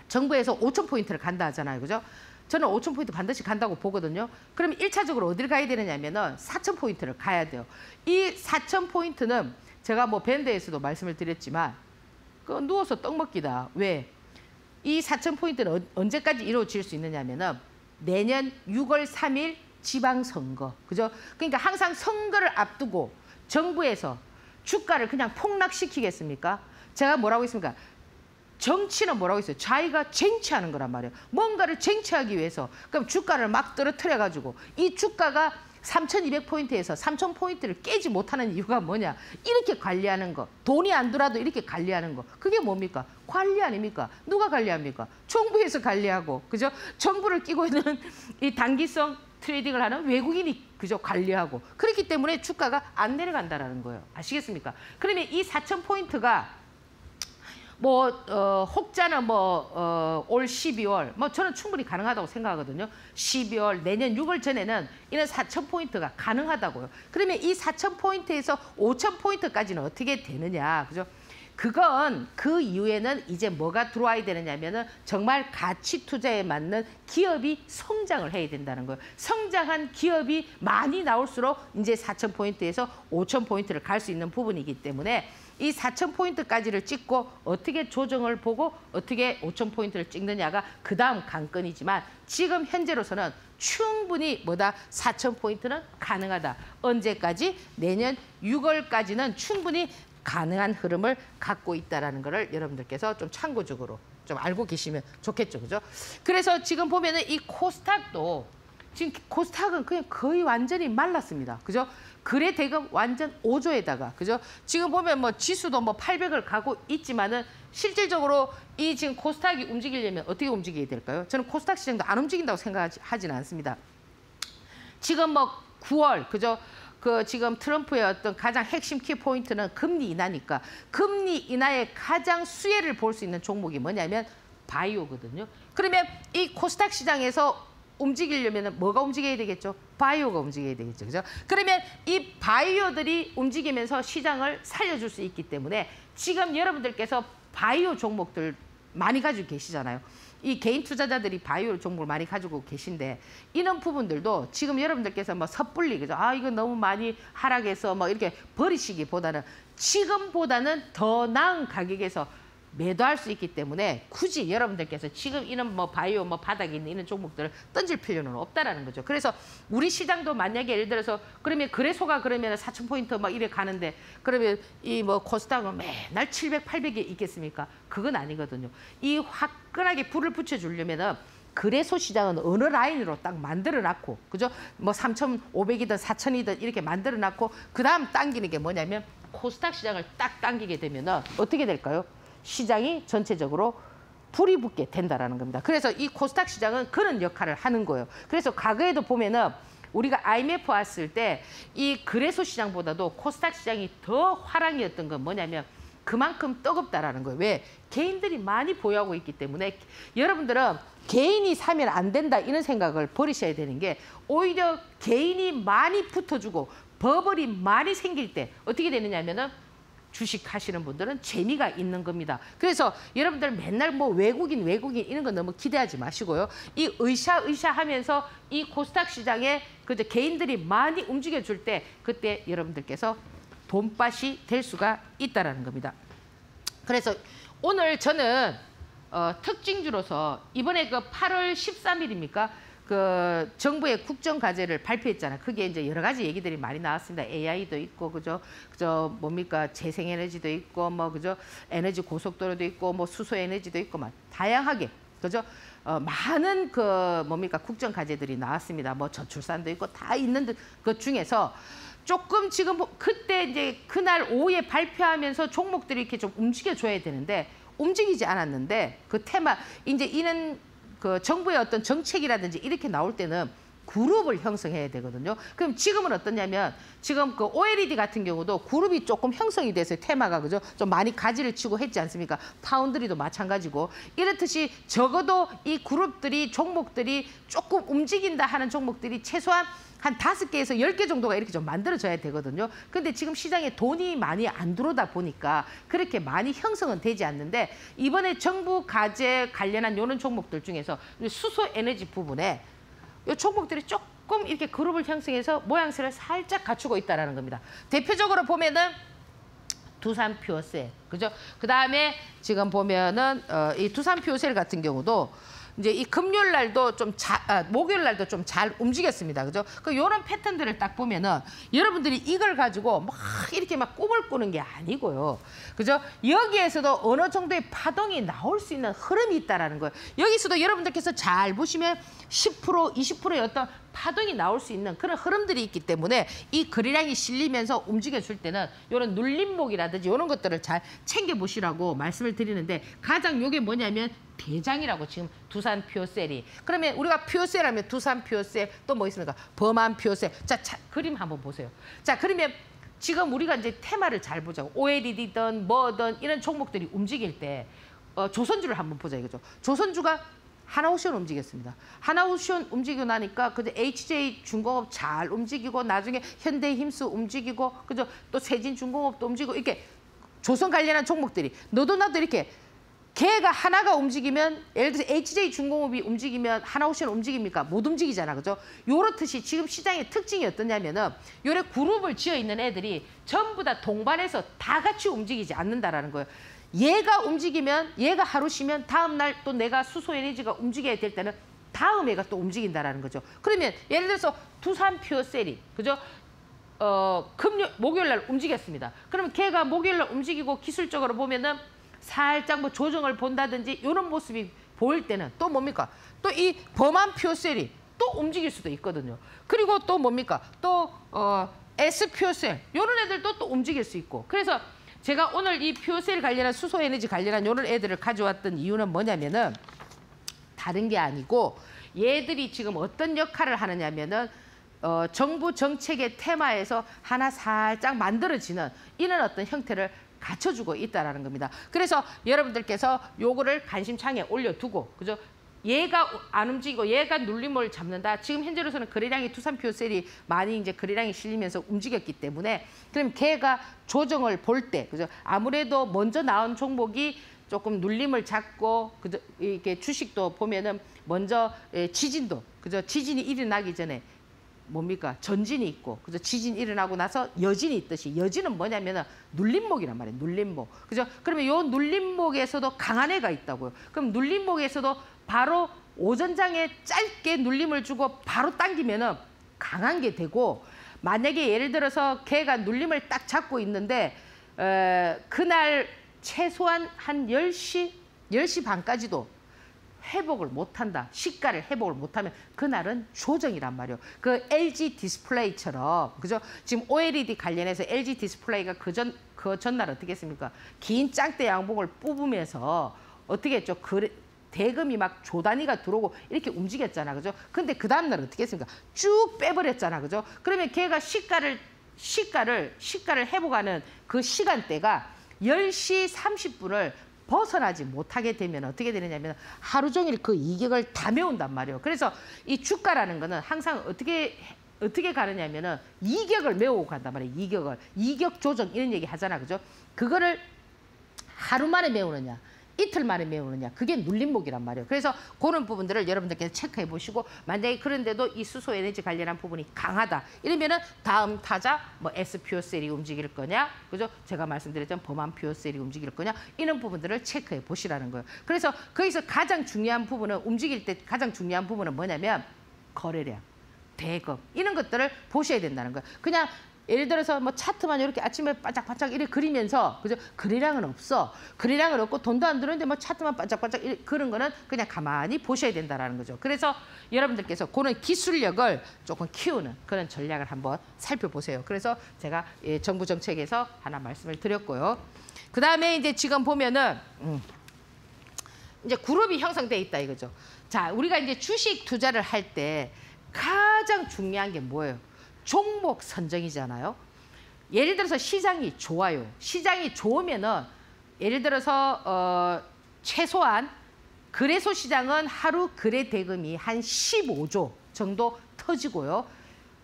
정부에서 5,000포인트를 간다 하잖아요. 그죠? 저는 5,000포인트 반드시 간다고 보거든요. 그럼 1차적으로 어디를 가야 되느냐면은 4,000포인트를 가야 돼요. 이 4,000포인트는 제가 뭐 밴드에서도 말씀을 드렸지만 그 누워서 떡 먹기다. 왜? 이 4,000포인트는 언제까지 이루어질 수 있느냐면은 내년 6월 3일 지방선거. 그죠? 그러니까 항상 선거를 앞두고 정부에서 주가를 그냥 폭락시키겠습니까? 제가 뭐라고 했습니까? 정치는 뭐라고 했어요? 자기가 쟁취하는 거란 말이에요. 뭔가를 쟁취하기 위해서. 그럼 주가를 막 떨어뜨려가지고 이 주가가 3,200포인트에서 3,000포인트를 깨지 못하는 이유가 뭐냐? 이렇게 관리하는 거. 돈이 안 들어와도 이렇게 관리하는 거. 그게 뭡니까? 관리 아닙니까? 누가 관리합니까? 정부에서 관리하고. 그죠? 정부를 끼고 있는 이 단기성 트레이딩을 하는 외국인이 그죠? 관리하고. 그렇기 때문에 주가가 안 내려간다는 거예요. 아시겠습니까? 그러면 이 4,000포인트가 혹자는 올 12월, 저는 충분히 가능하다고 생각하거든요. 12월, 내년 6월 전에는 이런 4,000포인트가 가능하다고요. 그러면 이 4,000포인트에서 5,000포인트까지는 어떻게 되느냐, 그죠? 그건 그 이후에는 이제 뭐가 들어와야 되느냐면은 정말 가치 투자에 맞는 기업이 성장을 해야 된다는 거예요. 성장한 기업이 많이 나올수록 이제 4,000포인트에서 5,000포인트를 갈 수 있는 부분이기 때문에 이 4,000포인트까지를 찍고 어떻게 조정을 보고 어떻게 5,000포인트를 찍느냐가 그 다음 관건이지만 지금 현재로서는 충분히 4,000포인트는 가능하다. 언제까지? 내년 6월까지는 충분히 가능한 흐름을 갖고 있다라는 거를 여러분들께서 좀 참고적으로 좀 알고 계시면 좋겠죠, 그죠? 그래서 지금 보면은 이 코스닥도 지금 코스닥은 그냥 거의 완전히 말랐습니다, 그죠? 거래 대금 완전 5조에다가, 그죠? 지금 보면 뭐 지수도 뭐 800을 가고 있지만은 실질적으로 이 지금 코스닥이 움직이려면 어떻게 움직여야 될까요? 저는 코스닥 시장도 안 움직인다고 생각하지는 않습니다. 지금 뭐 9월, 그죠? 그 지금 트럼프의 어떤 가장 핵심 키포인트는 금리 인하니까 금리 인하의 가장 수혜를 볼 수 있는 종목이 뭐냐면 바이오거든요. 그러면 이 코스닥 시장에서 움직이려면 뭐가 움직여야 되겠죠? 바이오가 움직여야 되겠죠, 그죠? 그러면 이 바이오들이 움직이면서 시장을 살려줄 수 있기 때문에 지금 여러분들께서 바이오 종목들 많이 가지고 계시잖아요. 이 개인 투자자들이 바이오 종목을 많이 가지고 계신데 이런 부분들도 지금 여러분들께서 뭐 섣불리, 그죠? 아, 이거 너무 많이 하락해서 뭐 이렇게 버리시기보다는 지금보다는 더 나은 가격에서 매도할 수 있기 때문에 굳이 여러분들께서 지금 이런 뭐 바이오 뭐 바닥에 있는 이런 종목들을 던질 필요는 없다라는 거죠. 그래서 우리 시장도 만약에 예를 들어서 그러면 거래소가 그러면 4,000포인트 막 이래 가는데 그러면 이 뭐 코스닥은 맨날 700, 800에 있겠습니까? 그건 아니거든요. 이 화끈하게 불을 붙여주려면은 거래소 시장은 어느 라인으로 딱 만들어놨고, 그죠? 뭐 3,500이든 4,000이든 이렇게 만들어놨고 그다음 당기는 게 뭐냐면 코스닥 시장을 딱 당기게 되면은 어떻게 될까요? 시장이 전체적으로 불이 붙게 된다라는 겁니다. 그래서 이 코스닥 시장은 그런 역할을 하는 거예요. 그래서 과거에도 보면은 우리가 IMF 왔을 때 이 거래소 시장보다도 코스닥 시장이 더 화랑이었던 건 뭐냐면 그만큼 뜨겁다라는 거예요. 왜? 개인들이 많이 보유하고 있기 때문에 여러분들은 개인이 사면 안 된다 이런 생각을 버리셔야 되는 게 오히려 개인이 많이 붙어주고 버블이 많이 생길 때 어떻게 되느냐 하면은 주식 하시는 분들은 재미가 있는 겁니다. 그래서 여러분들 맨날 뭐 외국인 이런 거 너무 기대하지 마시고요. 이 으쌰으쌰 하면서 이 코스닥 시장에 그저 개인들이 많이 움직여줄 때 그때 여러분들께서 돈밭이 될 수가 있다는 겁니다. 그래서 오늘 저는 특징주로서 이번에 그 8월 13일입니까? 그 정부의 국정과제를 발표했잖아요. 그게 이제 여러 가지 얘기들이 많이 나왔습니다. AI도 있고, 그죠? 뭡니까? 재생에너지도 있고, 뭐, 그죠? 에너지 고속도로도 있고, 뭐, 수소에너지도 있고, 막 다양하게, 그죠? 많은 그 뭡니까? 국정과제들이 나왔습니다. 뭐, 저출산도 있고, 다 있는 것 중에서 조금 지금 그때 이제 그날 오후에 발표하면서 종목들이 이렇게 좀 움직여줘야 되는데, 움직이지 않았는데, 그 테마, 이제 이는 그 정부의 어떤 정책이라든지 이렇게 나올 때는 그룹을 형성해야 되거든요. 그럼 지금은 어떠냐면 지금 그 OLED 같은 경우도 그룹이 조금 형성이 돼서 테마가, 그죠? 좀 많이 가지를 치고 했지 않습니까? 파운드리도 마찬가지고 이렇듯이 적어도 이 그룹들이 종목들이 조금 움직인다 하는 종목들이 최소한 한 5개에서 10개 정도가 이렇게 좀 만들어져야 되거든요. 근데 지금 시장에 돈이 많이 안 들어오다 보니까 그렇게 많이 형성은 되지 않는데 이번에 정부 과제 관련한 이런 종목들 중에서 수소 에너지 부분에 이 종목들이 조금 이렇게 그룹을 형성해서 모양새를 살짝 갖추고 있다는 겁니다. 대표적으로 보면은 두산 퓨어셀, 그죠? 그 다음에 지금 보면은 이 두산 퓨어셀 같은 경우도 이제 이 금요일 날도 좀 목요일 날도 좀 잘 움직였습니다. 그죠? 그 요런 패턴들을 딱 보면은 여러분들이 이걸 가지고 막 이렇게 막 꿈을 꾸는 게 아니고요. 그죠? 여기에서도 어느 정도의 파동이 나올 수 있는 흐름이 있다라는 거예요. 여기서도 여러분들께서 잘 보시면 10%, 20%의 어떤 파동이 나올 수 있는 그런 흐름들이 있기 때문에 이 거래량이 실리면서 움직여줄 때는 이런 눌림목이라든지 이런 것들을 잘 챙겨보시라고 말씀을 드리는데 가장 요게 뭐냐면 대장이라고 지금 두산 퓨어셀이. 그러면 우리가 퓨어셀 하면 두산 퓨어셀 또 뭐 있습니까? 범한 퓨어셀. 자, 그림 한번 보세요. 자, 그러면 지금 우리가 이제 테마를 잘 보자고. OLED든 뭐든 이런 종목들이 움직일 때 조선주를 한번 보자 이거죠. 조선주가 하나오션 움직였습니다. 하나오션 움직이고 나니까 그저 HJ 중공업 잘 움직이고 나중에 현대힘수 움직이고 그죠? 또 세진중공업도 움직이고 이렇게 조선 관련한 종목들이 너도 나도 이렇게 걔가 하나가 움직이면 예를 들어서 HJ중공업이 움직이면 하나오션 움직입니까? 못 움직이잖아, 그죠? 요렇듯이 지금 시장의 특징이 어떠냐면은 요래 그룹을 지어 있는 애들이 전부 다 동반해서 다 같이 움직이지 않는다라는 거예요. 얘가 움직이면 얘가 하루 쉬면 다음 날 또 내가 수소에너지가 움직여야 될 때는 다음 애가 또 움직인다라는 거죠. 그러면 예를 들어서 두산 퓨어셀이, 그죠? 목요일 날 움직였습니다. 그러면 걔가 목요일 날 움직이고 기술적으로 보면은 살짝 뭐 조정을 본다든지 이런 모습이 보일 때는 또 뭡니까? 또 이 범한 퓨어셀이 또 움직일 수도 있거든요. 그리고 또 뭡니까? 또 S 퓨어셀 이런 애들도 또 움직일 수 있고. 그래서 제가 오늘 이 퓨어셀 관련한 수소 에너지 관련한 이런 애들을 가져왔던 이유는 뭐냐면은 다른 게 아니고 얘들이 지금 어떤 역할을 하느냐면은 정부 정책의 테마에서 하나 살짝 만들어지는 이런 어떤 형태를 갖춰주고 있다라는 겁니다. 그래서 여러분들께서 요거를 관심창에 올려두고, 그죠? 얘가 안 움직이고 얘가 눌림목을 잡는다. 지금 현재로서는 거래량이 두산 퓨어셀이 많이 이제 거래량이 실리면서 움직였기 때문에 그럼 걔가 조정을 볼 때, 그죠? 아무래도 먼저 나온 종목이 조금 눌림을 잡고, 그죠? 이렇게 주식도 보면은 먼저 지진도, 그죠? 지진이 일어나기 전에 뭡니까? 전진이 있고, 그죠? 지진 일어나고 나서 여진이 있듯이, 여진은 뭐냐면은 눌림목이란 말이에요. 눌림목. 그죠? 그러면 요 눌림목에서도 강한 애가 있다고요. 그럼 눌림목에서도 바로 오전장에 짧게 눌림을 주고 바로 당기면은 강한 게 되고, 만약에 예를 들어서 걔가 눌림을 딱 잡고 있는데 그날 최소한 한 10시 반까지도 회복을 못한다. 시가를 회복을 못하면 그날은 조정이란 말이에요. 그 LG 디스플레이처럼, 그죠? 지금 OLED 관련해서 LG 디스플레이가 그 전날 어떻게 했습니까? 긴 짱대 양봉을 뽑으면서 어떻게 했죠? 대금이 막 조 단위가 들어오고 이렇게 움직였잖아, 그죠? 근데 그 다음날 어떻게 했습니까? 쭉 빼버렸잖아, 그죠? 그러면 걔가 시가를 회복하는 그 시간대가 10시 30분을 벗어나지 못하게 되면 어떻게 되느냐면 하루 종일 그 이격을 다 메운단 말이에요. 그래서 이 주가라는 거는 항상 어떻게 가느냐면은 이격을 메우고 간단 말이에요. 이격 조정 이런 얘기 하잖아, 그죠? 그거를 하루 만에 메우느냐, 이틀 만에 메우느냐, 그게 눌림목이란 말이에요. 그래서 그런 부분들을 여러분들께서 체크해 보시고, 만약에 그런데도 이 수소 에너지 관련한 부분이 강하다 이러면은 다음 타자 뭐 S 퓨어셀이 움직일 거냐, 그죠? 제가 말씀드렸던 범한 퓨어셀이 움직일 거냐, 이런 부분들을 체크해 보시라는 거예요. 그래서 거기서 가장 중요한 부분은, 움직일 때 가장 중요한 부분은 뭐냐면 거래량, 대금 이런 것들을 보셔야 된다는 거예요. 그냥 예를 들어서 뭐 차트만 이렇게 아침에 반짝반짝 이렇게 그리면서, 그죠? 거래량은 없어. 거래량은 없고 돈도 안 들어오는데 뭐 차트만 반짝반짝 그런 거는 그냥 가만히 보셔야 된다라는 거죠. 그래서 여러분들께서 그런 기술력을 조금 키우는 그런 전략을 한번 살펴보세요. 그래서 제가 정부 정책에서 하나 말씀을 드렸고요. 그 다음에 이제 지금 보면은 이제 그룹이 형성돼 있다 이거죠. 자, 우리가 이제 주식 투자를 할 때 가장 중요한 게 뭐예요? 종목 선정이잖아요. 예를 들어서 시장이 좋아요. 시장이 좋으면은 예를 들어서 최소한 거래소 시장은 하루 거래 대금이 한 15조 정도 터지고요.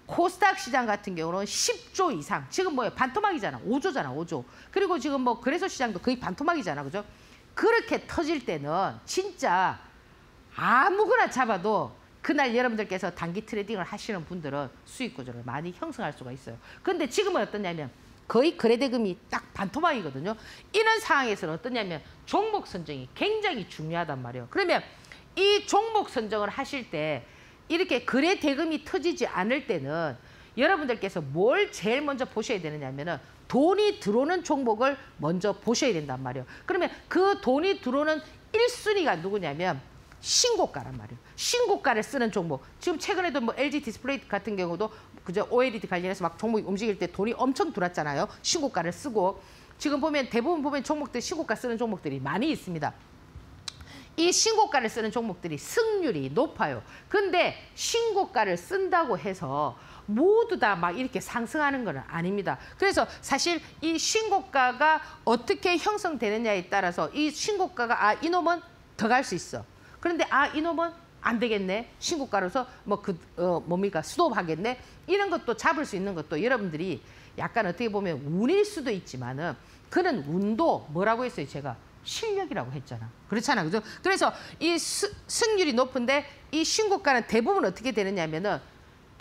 코스닥 시장 같은 경우는 10조 이상. 지금 뭐예요? 반토막이잖아. 5조잖아, 5조. 그리고 지금 뭐 거래소 시장도 거의 반토막이잖아, 그죠? 그렇게 터질 때는 진짜 아무거나 잡아도 그날 여러분들께서 단기 트레이딩을 하시는 분들은 수익 구조를 많이 형성할 수가 있어요. 근데 지금은 어떠냐면 거의 거래 대금이 딱 반토막이거든요. 이런 상황에서는 어떠냐면 종목 선정이 굉장히 중요하단 말이에요. 그러면 이 종목 선정을 하실 때 이렇게 거래 대금이 터지지 않을 때는 여러분들께서 뭘 제일 먼저 보셔야 되느냐면은 돈이 들어오는 종목을 먼저 보셔야 된단 말이에요. 그러면 그 돈이 들어오는 1순위가 누구냐면 신고가란 말이에요. 신고가를 쓰는 종목. 지금 최근에도 뭐 LG 디스플레이 같은 경우도 그저 OLED 관련해서 막 종목이 움직일 때 돈이 엄청 들어왔잖아요. 신고가를 쓰고. 지금 보면 대부분 보면 종목들 신고가 쓰는 종목들이 많이 있습니다. 이 신고가를 쓰는 종목들이 승률이 높아요. 근데 신고가를 쓴다고 해서 모두 다 막 이렇게 상승하는 건 아닙니다. 그래서 사실 이 신고가가 어떻게 형성되느냐에 따라서 이 신고가가 이놈은 더 갈 수 있어. 그런데 이놈은 안 되겠네. 신고가로서 뭡니까? 스톱하겠네. 이런 것도 잡을 수 있는 것도 여러분들이 약간 어떻게 보면 운일 수도 있지만은 그런 운도 뭐라고 했어요? 제가 실력이라고 했잖아. 그렇잖아. 그죠? 그래서 이 승률이 높은데 이 신고가는 대부분 어떻게 되느냐면은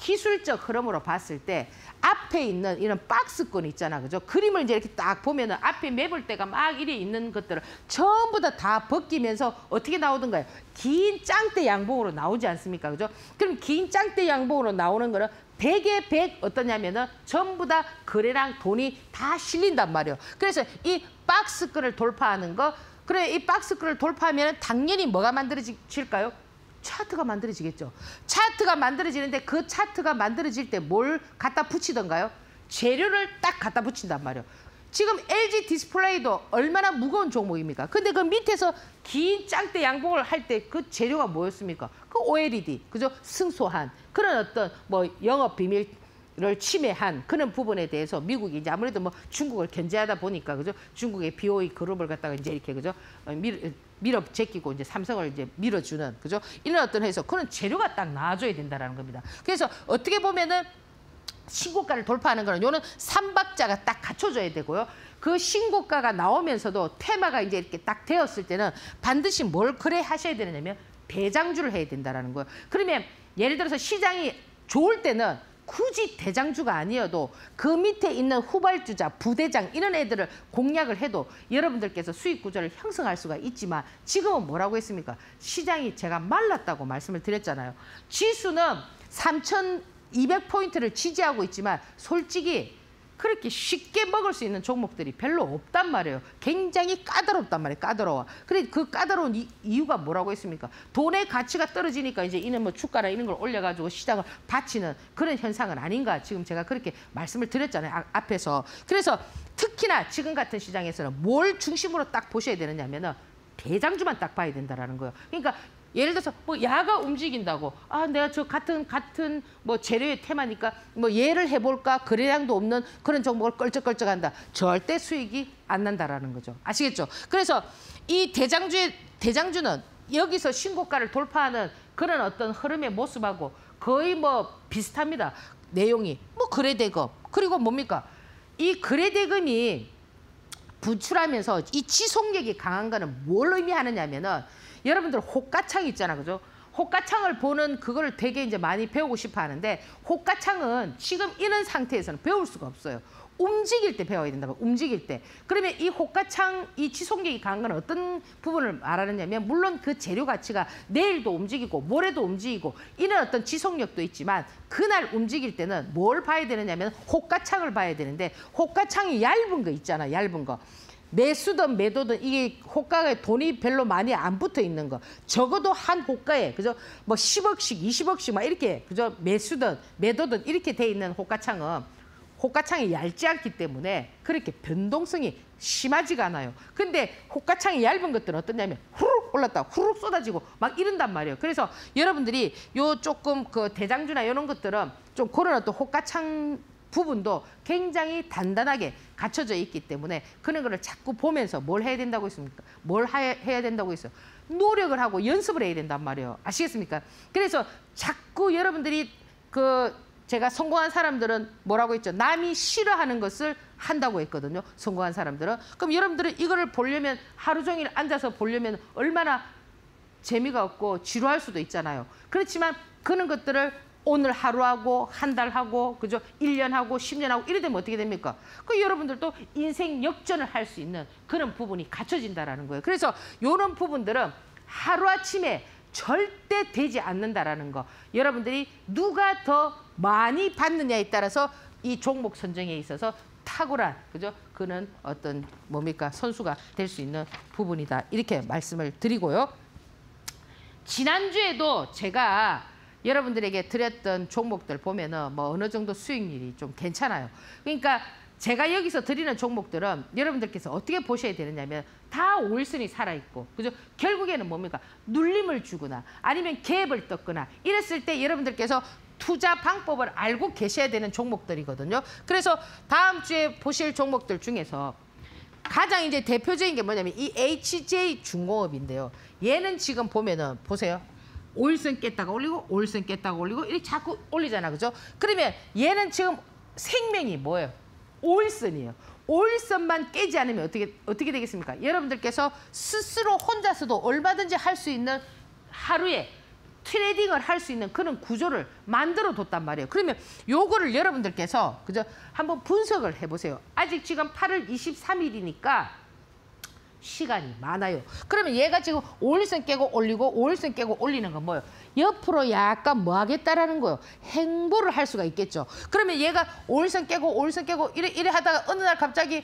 기술적 흐름으로 봤을 때 앞에 있는 이런 박스권 있잖아, 그죠? 그림을 이제 이렇게 딱 보면은 앞에 매볼대가 막 이리 있는 것들을 전부 다 벗기면서 어떻게 나오던가요? 긴 짱대 양봉으로 나오지 않습니까, 그죠? 그럼 긴 짱대 양봉으로 나오는 거는 100에 100 어떠냐면은 전부 다 거래량 돈이 다 실린단 말이에요. 그래서 이 박스권을 돌파하는 거, 그래 이 박스권을 돌파하면 당연히 뭐가 만들어질까요? 차트가 만들어지겠죠. 차트가 만들어지는데 그 차트가 만들어질 때 뭘 갖다 붙이던가요? 재료를 딱 갖다 붙인단 말이에요. 지금 LG 디스플레이도 얼마나 무거운 종목입니까? 근데 그 밑에서 긴 짱대 양봉을 할 때 그 재료가 뭐였습니까? 그 OLED, 그죠? 승소한 그런 어떤 뭐 영업 비밀을 침해한 그런 부분에 대해서 미국이 이제 아무래도 뭐 중국을 견제하다 보니까, 그죠? 중국의 BOE 그룹을 갖다가 이제 이렇게, 그죠? 밀어 제끼고 이제 삼성을 이제 밀어주는, 그죠? 이런 어떤 해서 그런 재료가 딱 나와줘야 된다라는 겁니다. 그래서 어떻게 보면은 신고가를 돌파하는 거는 요는 삼박자가 딱 갖춰져야 되고요. 그 신고가가 나오면서도 테마가 이제 이렇게 딱 되었을 때는 반드시 뭘 거래하셔야 되느냐면 대장주를 해야 된다라는 거예요. 그러면 예를 들어서 시장이 좋을 때는 굳이 대장주가 아니어도 그 밑에 있는 후발주자, 부대장 이런 애들을 공략을 해도 여러분들께서 수익 구조를 형성할 수가 있지만 지금은 뭐라고 했습니까? 시장이 제가 말랐다고 말씀을 드렸잖아요. 지수는 3,200포인트를 지지하고 있지만 솔직히 그렇게 쉽게 먹을 수 있는 종목들이 별로 없단 말이에요. 굉장히 까다롭단 말이에요. 까다로워. 그래 그 까다로운 이유가 뭐라고 했습니까? 돈의 가치가 떨어지니까 이제 이는 뭐 주가나 이런 걸 올려가지고 시장을 받치는 그런 현상은 아닌가. 지금 제가 그렇게 말씀을 드렸잖아요. 앞에서. 그래서 특히나 지금 같은 시장에서는 뭘 중심으로 딱 보셔야 되느냐면은 대장주만 딱 봐야 된다라는 거예요. 그러니까 예를 들어서 뭐 야가 움직인다고, 아 내가 저 같은 뭐 재료의 테마니까 뭐 얘를 해볼까, 거래량도 없는 그런 종목을 껄쩍껄쩍한다. 절대 수익이 안 난다라는 거죠. 아시겠죠? 그래서 이 대장주는 여기서 신고가를 돌파하는 그런 어떤 흐름의 모습하고 거의 뭐 비슷합니다. 내용이 뭐 거래대금, 그리고 뭡니까? 이 거래대금이 분출하면서 이 지속력이 강한 거는 뭘 의미하느냐면은 여러분들 호가창 있잖아, 그죠? 호가창을 보는 그거를 되게 이제 많이 배우고 싶어 하는데 호가창은 지금 이런 상태에서는 배울 수가 없어요. 움직일 때 배워야 된다고, 움직일 때. 그러면 이 호가창, 이 지속력이 강한 건 어떤 부분을 말하느냐면 물론 그 재료 가치가 내일도 움직이고 모레도 움직이고 이런 어떤 지속력도 있지만 그날 움직일 때는 뭘 봐야 되느냐면 호가창을 봐야 되는데 호가창이 얇은 거 있잖아, 얇은 거. 매수든 매도든 이게 호가에 돈이 별로 많이 안 붙어 있는 거. 적어도 한 호가에, 그죠? 뭐 10억씩, 20억씩 막 이렇게, 그죠? 매수든 매도든 이렇게 돼 있는 호가창이 얇지 않기 때문에 그렇게 변동성이 심하지가 않아요. 근데 호가창이 얇은 것들은 어떠냐면 후룩 올랐다 후룩 쏟아지고 막 이런단 말이에요. 그래서 여러분들이 요 조금 그 대장주나 이런 것들은 좀 그런 어떤 호가창 부분도 굉장히 단단하게 갖춰져 있기 때문에 그런 거를 자꾸 보면서 뭘 해야 된다고 했습니까? 뭘 해야 된다고 했어요? 노력을 하고 연습을 해야 된단 말이에요. 아시겠습니까? 그래서 자꾸 여러분들이 제가 성공한 사람들은 뭐라고 했죠? 남이 싫어하는 것을 한다고 했거든요. 성공한 사람들은. 그럼 여러분들은 이거를 보려면 하루 종일 앉아서 보려면 얼마나 재미가 없고 지루할 수도 있잖아요. 그렇지만 그런 것들을 오늘 하루 하고 한 달 하고, 그죠? 1년 하고 10년 하고 이래 되면 어떻게 됩니까? 그 여러분들도 인생 역전을 할 수 있는 그런 부분이 갖춰진다라는 거예요. 그래서 이런 부분들은 하루아침에 절대 되지 않는다라는 거. 여러분들이 누가 더 많이 받느냐에 따라서 이 종목 선정에 있어서 탁월한, 그죠? 그는 어떤 뭡니까? 선수가 될 수 있는 부분이다. 이렇게 말씀을 드리고요. 지난주에도 제가 여러분들에게 드렸던 종목들 보면은 뭐 어느 정도 수익률이 좀 괜찮아요. 그러니까 제가 여기서 드리는 종목들은 여러분들께서 어떻게 보셔야 되느냐면 다 5일선이 살아있고, 그죠? 결국에는 뭡니까? 눌림을 주거나 아니면 갭을 떴거나 이랬을 때 여러분들께서 투자 방법을 알고 계셔야 되는 종목들이거든요. 그래서 다음 주에 보실 종목들 중에서 가장 이제 대표적인 게 뭐냐면 이 HJ 중공업인데요. 얘는 지금 보면은 보세요. 5일선 깼다가 올리고 5일선 깼다가 올리고 이렇게 자꾸 올리잖아, 그죠? 그러면 얘는 지금 생명이 뭐예요? 5일선이에요. 5일선만 깨지 않으면 어떻게 되겠습니까? 여러분들께서 스스로 혼자서도 얼마든지 할 수 있는 하루에 트레이딩을 할 수 있는 그런 구조를 만들어 뒀단 말이에요. 그러면 요거를 여러분들께서 그죠? 한번 분석을 해보세요. 아직 지금 8월 23일이니까 시간이 많아요. 그러면 얘가 지금 5일선 깨고 올리고 5일선 깨고 올리는 건 뭐예요? 옆으로 약간 뭐 하겠다라는 거예요. 행보를 할 수가 있겠죠. 그러면 얘가 5일선 깨고 5일선 깨고 이래 하다가 어느 날 갑자기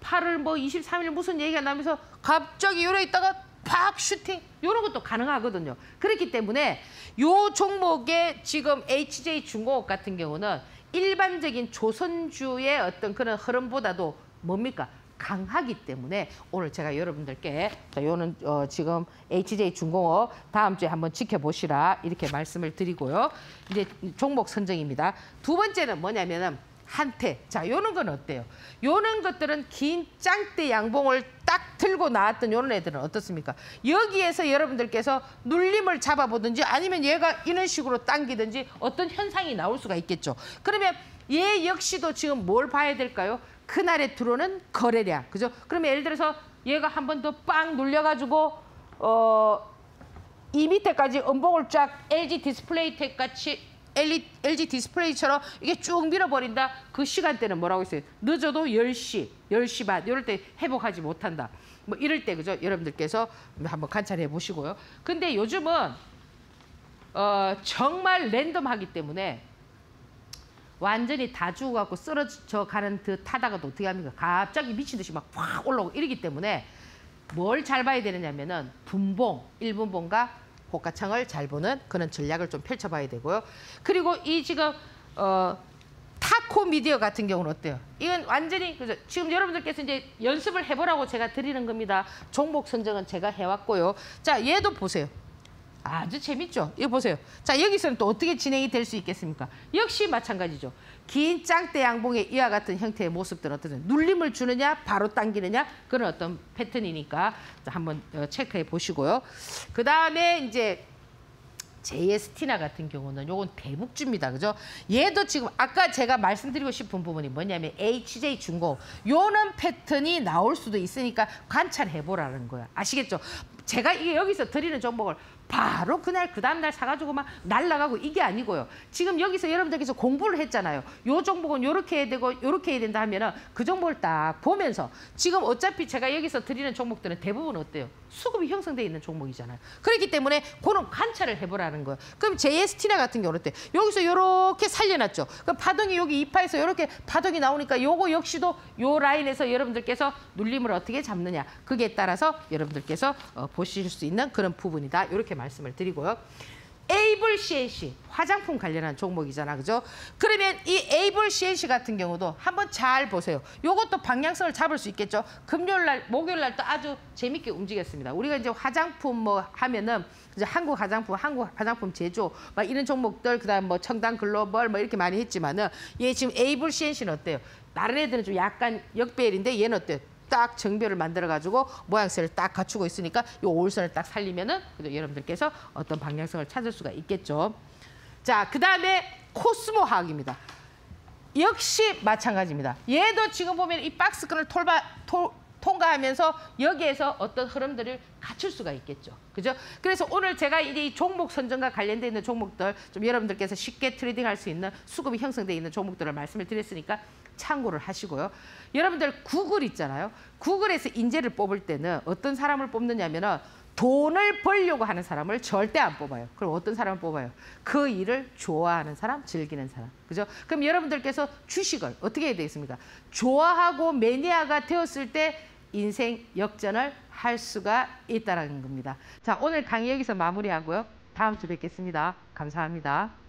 8월 뭐 23일 무슨 얘기가 나면서 갑자기 요래 있다가 팍 슈팅 이런 것도 가능하거든요. 그렇기 때문에 요 종목의 지금 HJ중공업 같은 경우는 일반적인 조선주의 어떤 그런 흐름보다도 뭡니까? 강하기 때문에 오늘 제가 여러분들께 자, 요는 지금 HJ중공업 다음 주에 한번 지켜보시라 이렇게 말씀을 드리고요. 이제 종목 선정입니다. 두 번째는 뭐냐면은 한태. 자, 요런 건 어때요? 요런 것들은 긴 짱대 양봉을 딱 들고 나왔던 요런 애들은 어떻습니까? 여기에서 여러분들께서 눌림을 잡아보든지 아니면 얘가 이런 식으로 당기든지 어떤 현상이 나올 수가 있겠죠. 그러면 얘 역시도 지금 뭘 봐야 될까요? 그날에 들어오는 거래량. 그죠? 그러면 예를 들어서 얘가 한 번 더 빵 눌려가지고 이 밑에까지 음봉을 쫙 LG 디스플레이텍 같이 LG 디스플레이처럼 이게 쭉 밀어버린다. 그 시간대는 뭐라고 했어요? 늦어도 10시, 10시 반 이럴 때 회복하지 못한다. 뭐 이럴 때 그죠? 여러분들께서 한번 관찰해 보시고요. 근데 요즘은 정말 랜덤하기 때문에 완전히 다 죽어갖고 쓰러져 가는 듯 하다가도 어떻게 합니까? 갑자기 미친 듯이 막 확 올라오고 이러기 때문에 뭘 잘 봐야 되느냐면은 분봉, 1분봉과 호가창을 잘 보는 그런 전략을 좀 펼쳐봐야 되고요. 그리고 이 지금 타코 미디어 같은 경우는 어때요? 이건 완전히 그죠? 지금 여러분들께서 이제 연습을 해보라고 제가 드리는 겁니다. 종목 선정은 제가 해왔고요. 자, 얘도 보세요. 아주 재밌죠? 이거 보세요. 자, 여기서는 또 어떻게 진행이 될 수 있겠습니까? 역시 마찬가지죠. 긴 짱대 양봉의 이와 같은 형태의 모습들은 어떠세요? 눌림을 주느냐, 바로 당기느냐, 그런 어떤 패턴이니까 한번 체크해 보시고요. 그 다음에 이제 JST나 같은 경우는 요건 대북주입니다. 그죠? 얘도 지금 아까 제가 말씀드리고 싶은 부분이 뭐냐면 HJ중공업 요런 패턴이 나올 수도 있으니까 관찰해 보라는 거야. 아시겠죠? 제가 이게 여기서 드리는 종목을 바로 그날 그 다음날 사가지고 막 날라가고 이게 아니고요. 지금 여기서 여러분들께서 공부를 했잖아요. 요 종목은 요렇게 해야 되고 요렇게 해야 된다 하면은 그 종목을 딱 보면서 지금 어차피 제가 여기서 드리는 종목들은 대부분 어때요? 수급이 형성돼 있는 종목이잖아요. 그렇기 때문에 그런 관찰을 해보라는 거예요. 그럼 JST나 같은 경우는 어때? 여기서 요렇게 살려놨죠. 그럼 파동이 여기 이파에서 요렇게 파동이 나오니까 요거 역시도 요 라인에서 여러분들께서 눌림을 어떻게 잡느냐. 그게 따라서 여러분들께서 보실 수 있는 그런 부분이다. 이렇게 말씀을 드리고요. 에이블 CNC 화장품 관련한 종목이잖아, 그죠? 그러면 이 에이블 CNC 같은 경우도 한번 잘 보세요. 요것도 방향성을 잡을 수 있겠죠. 금요일 날, 목요일 날 또 아주 재밌게 움직였습니다. 우리가 이제 화장품 뭐 하면은 이제 한국 화장품 제조 막 이런 종목들 그다음 뭐 청담 글로벌 뭐 이렇게 많이 했지만은 얘 지금 에이블 CNC는 어때요? 다른 애들은 좀 약간 역배열인데 얘는 어때요? 딱 정별을 만들어가지고 모양새를 딱 갖추고 있으니까 이 올선을 딱 살리면은 여러분들께서 어떤 방향성을 찾을 수가 있겠죠. 자, 그 다음에 코스모 화학입니다. 역시 마찬가지입니다. 얘도 지금 보면 이 박스권을 통과하면서 여기에서 어떤 흐름들을 갖출 수가 있겠죠. 그죠? 그래서 오늘 제가 이제 이 종목 선정과 관련되어 있는 종목들 좀 여러분들께서 쉽게 트레이딩할 수 있는 수급이 형성되어 있는 종목들을 말씀을 드렸으니까 참고를 하시고요. 여러분들 구글 있잖아요. 구글에서 인재를 뽑을 때는 어떤 사람을 뽑느냐면은 돈을 벌려고 하는 사람을 절대 안 뽑아요. 그럼 어떤 사람을 뽑아요? 그 일을 좋아하는 사람, 즐기는 사람. 그죠? 그럼 여러분들께서 주식을 어떻게 해야 되겠습니까? 좋아하고 매니아가 되었을 때 인생 역전을 할 수가 있다는 겁니다. 자, 오늘 강의 여기서 마무리하고요. 다음 주 뵙겠습니다. 감사합니다.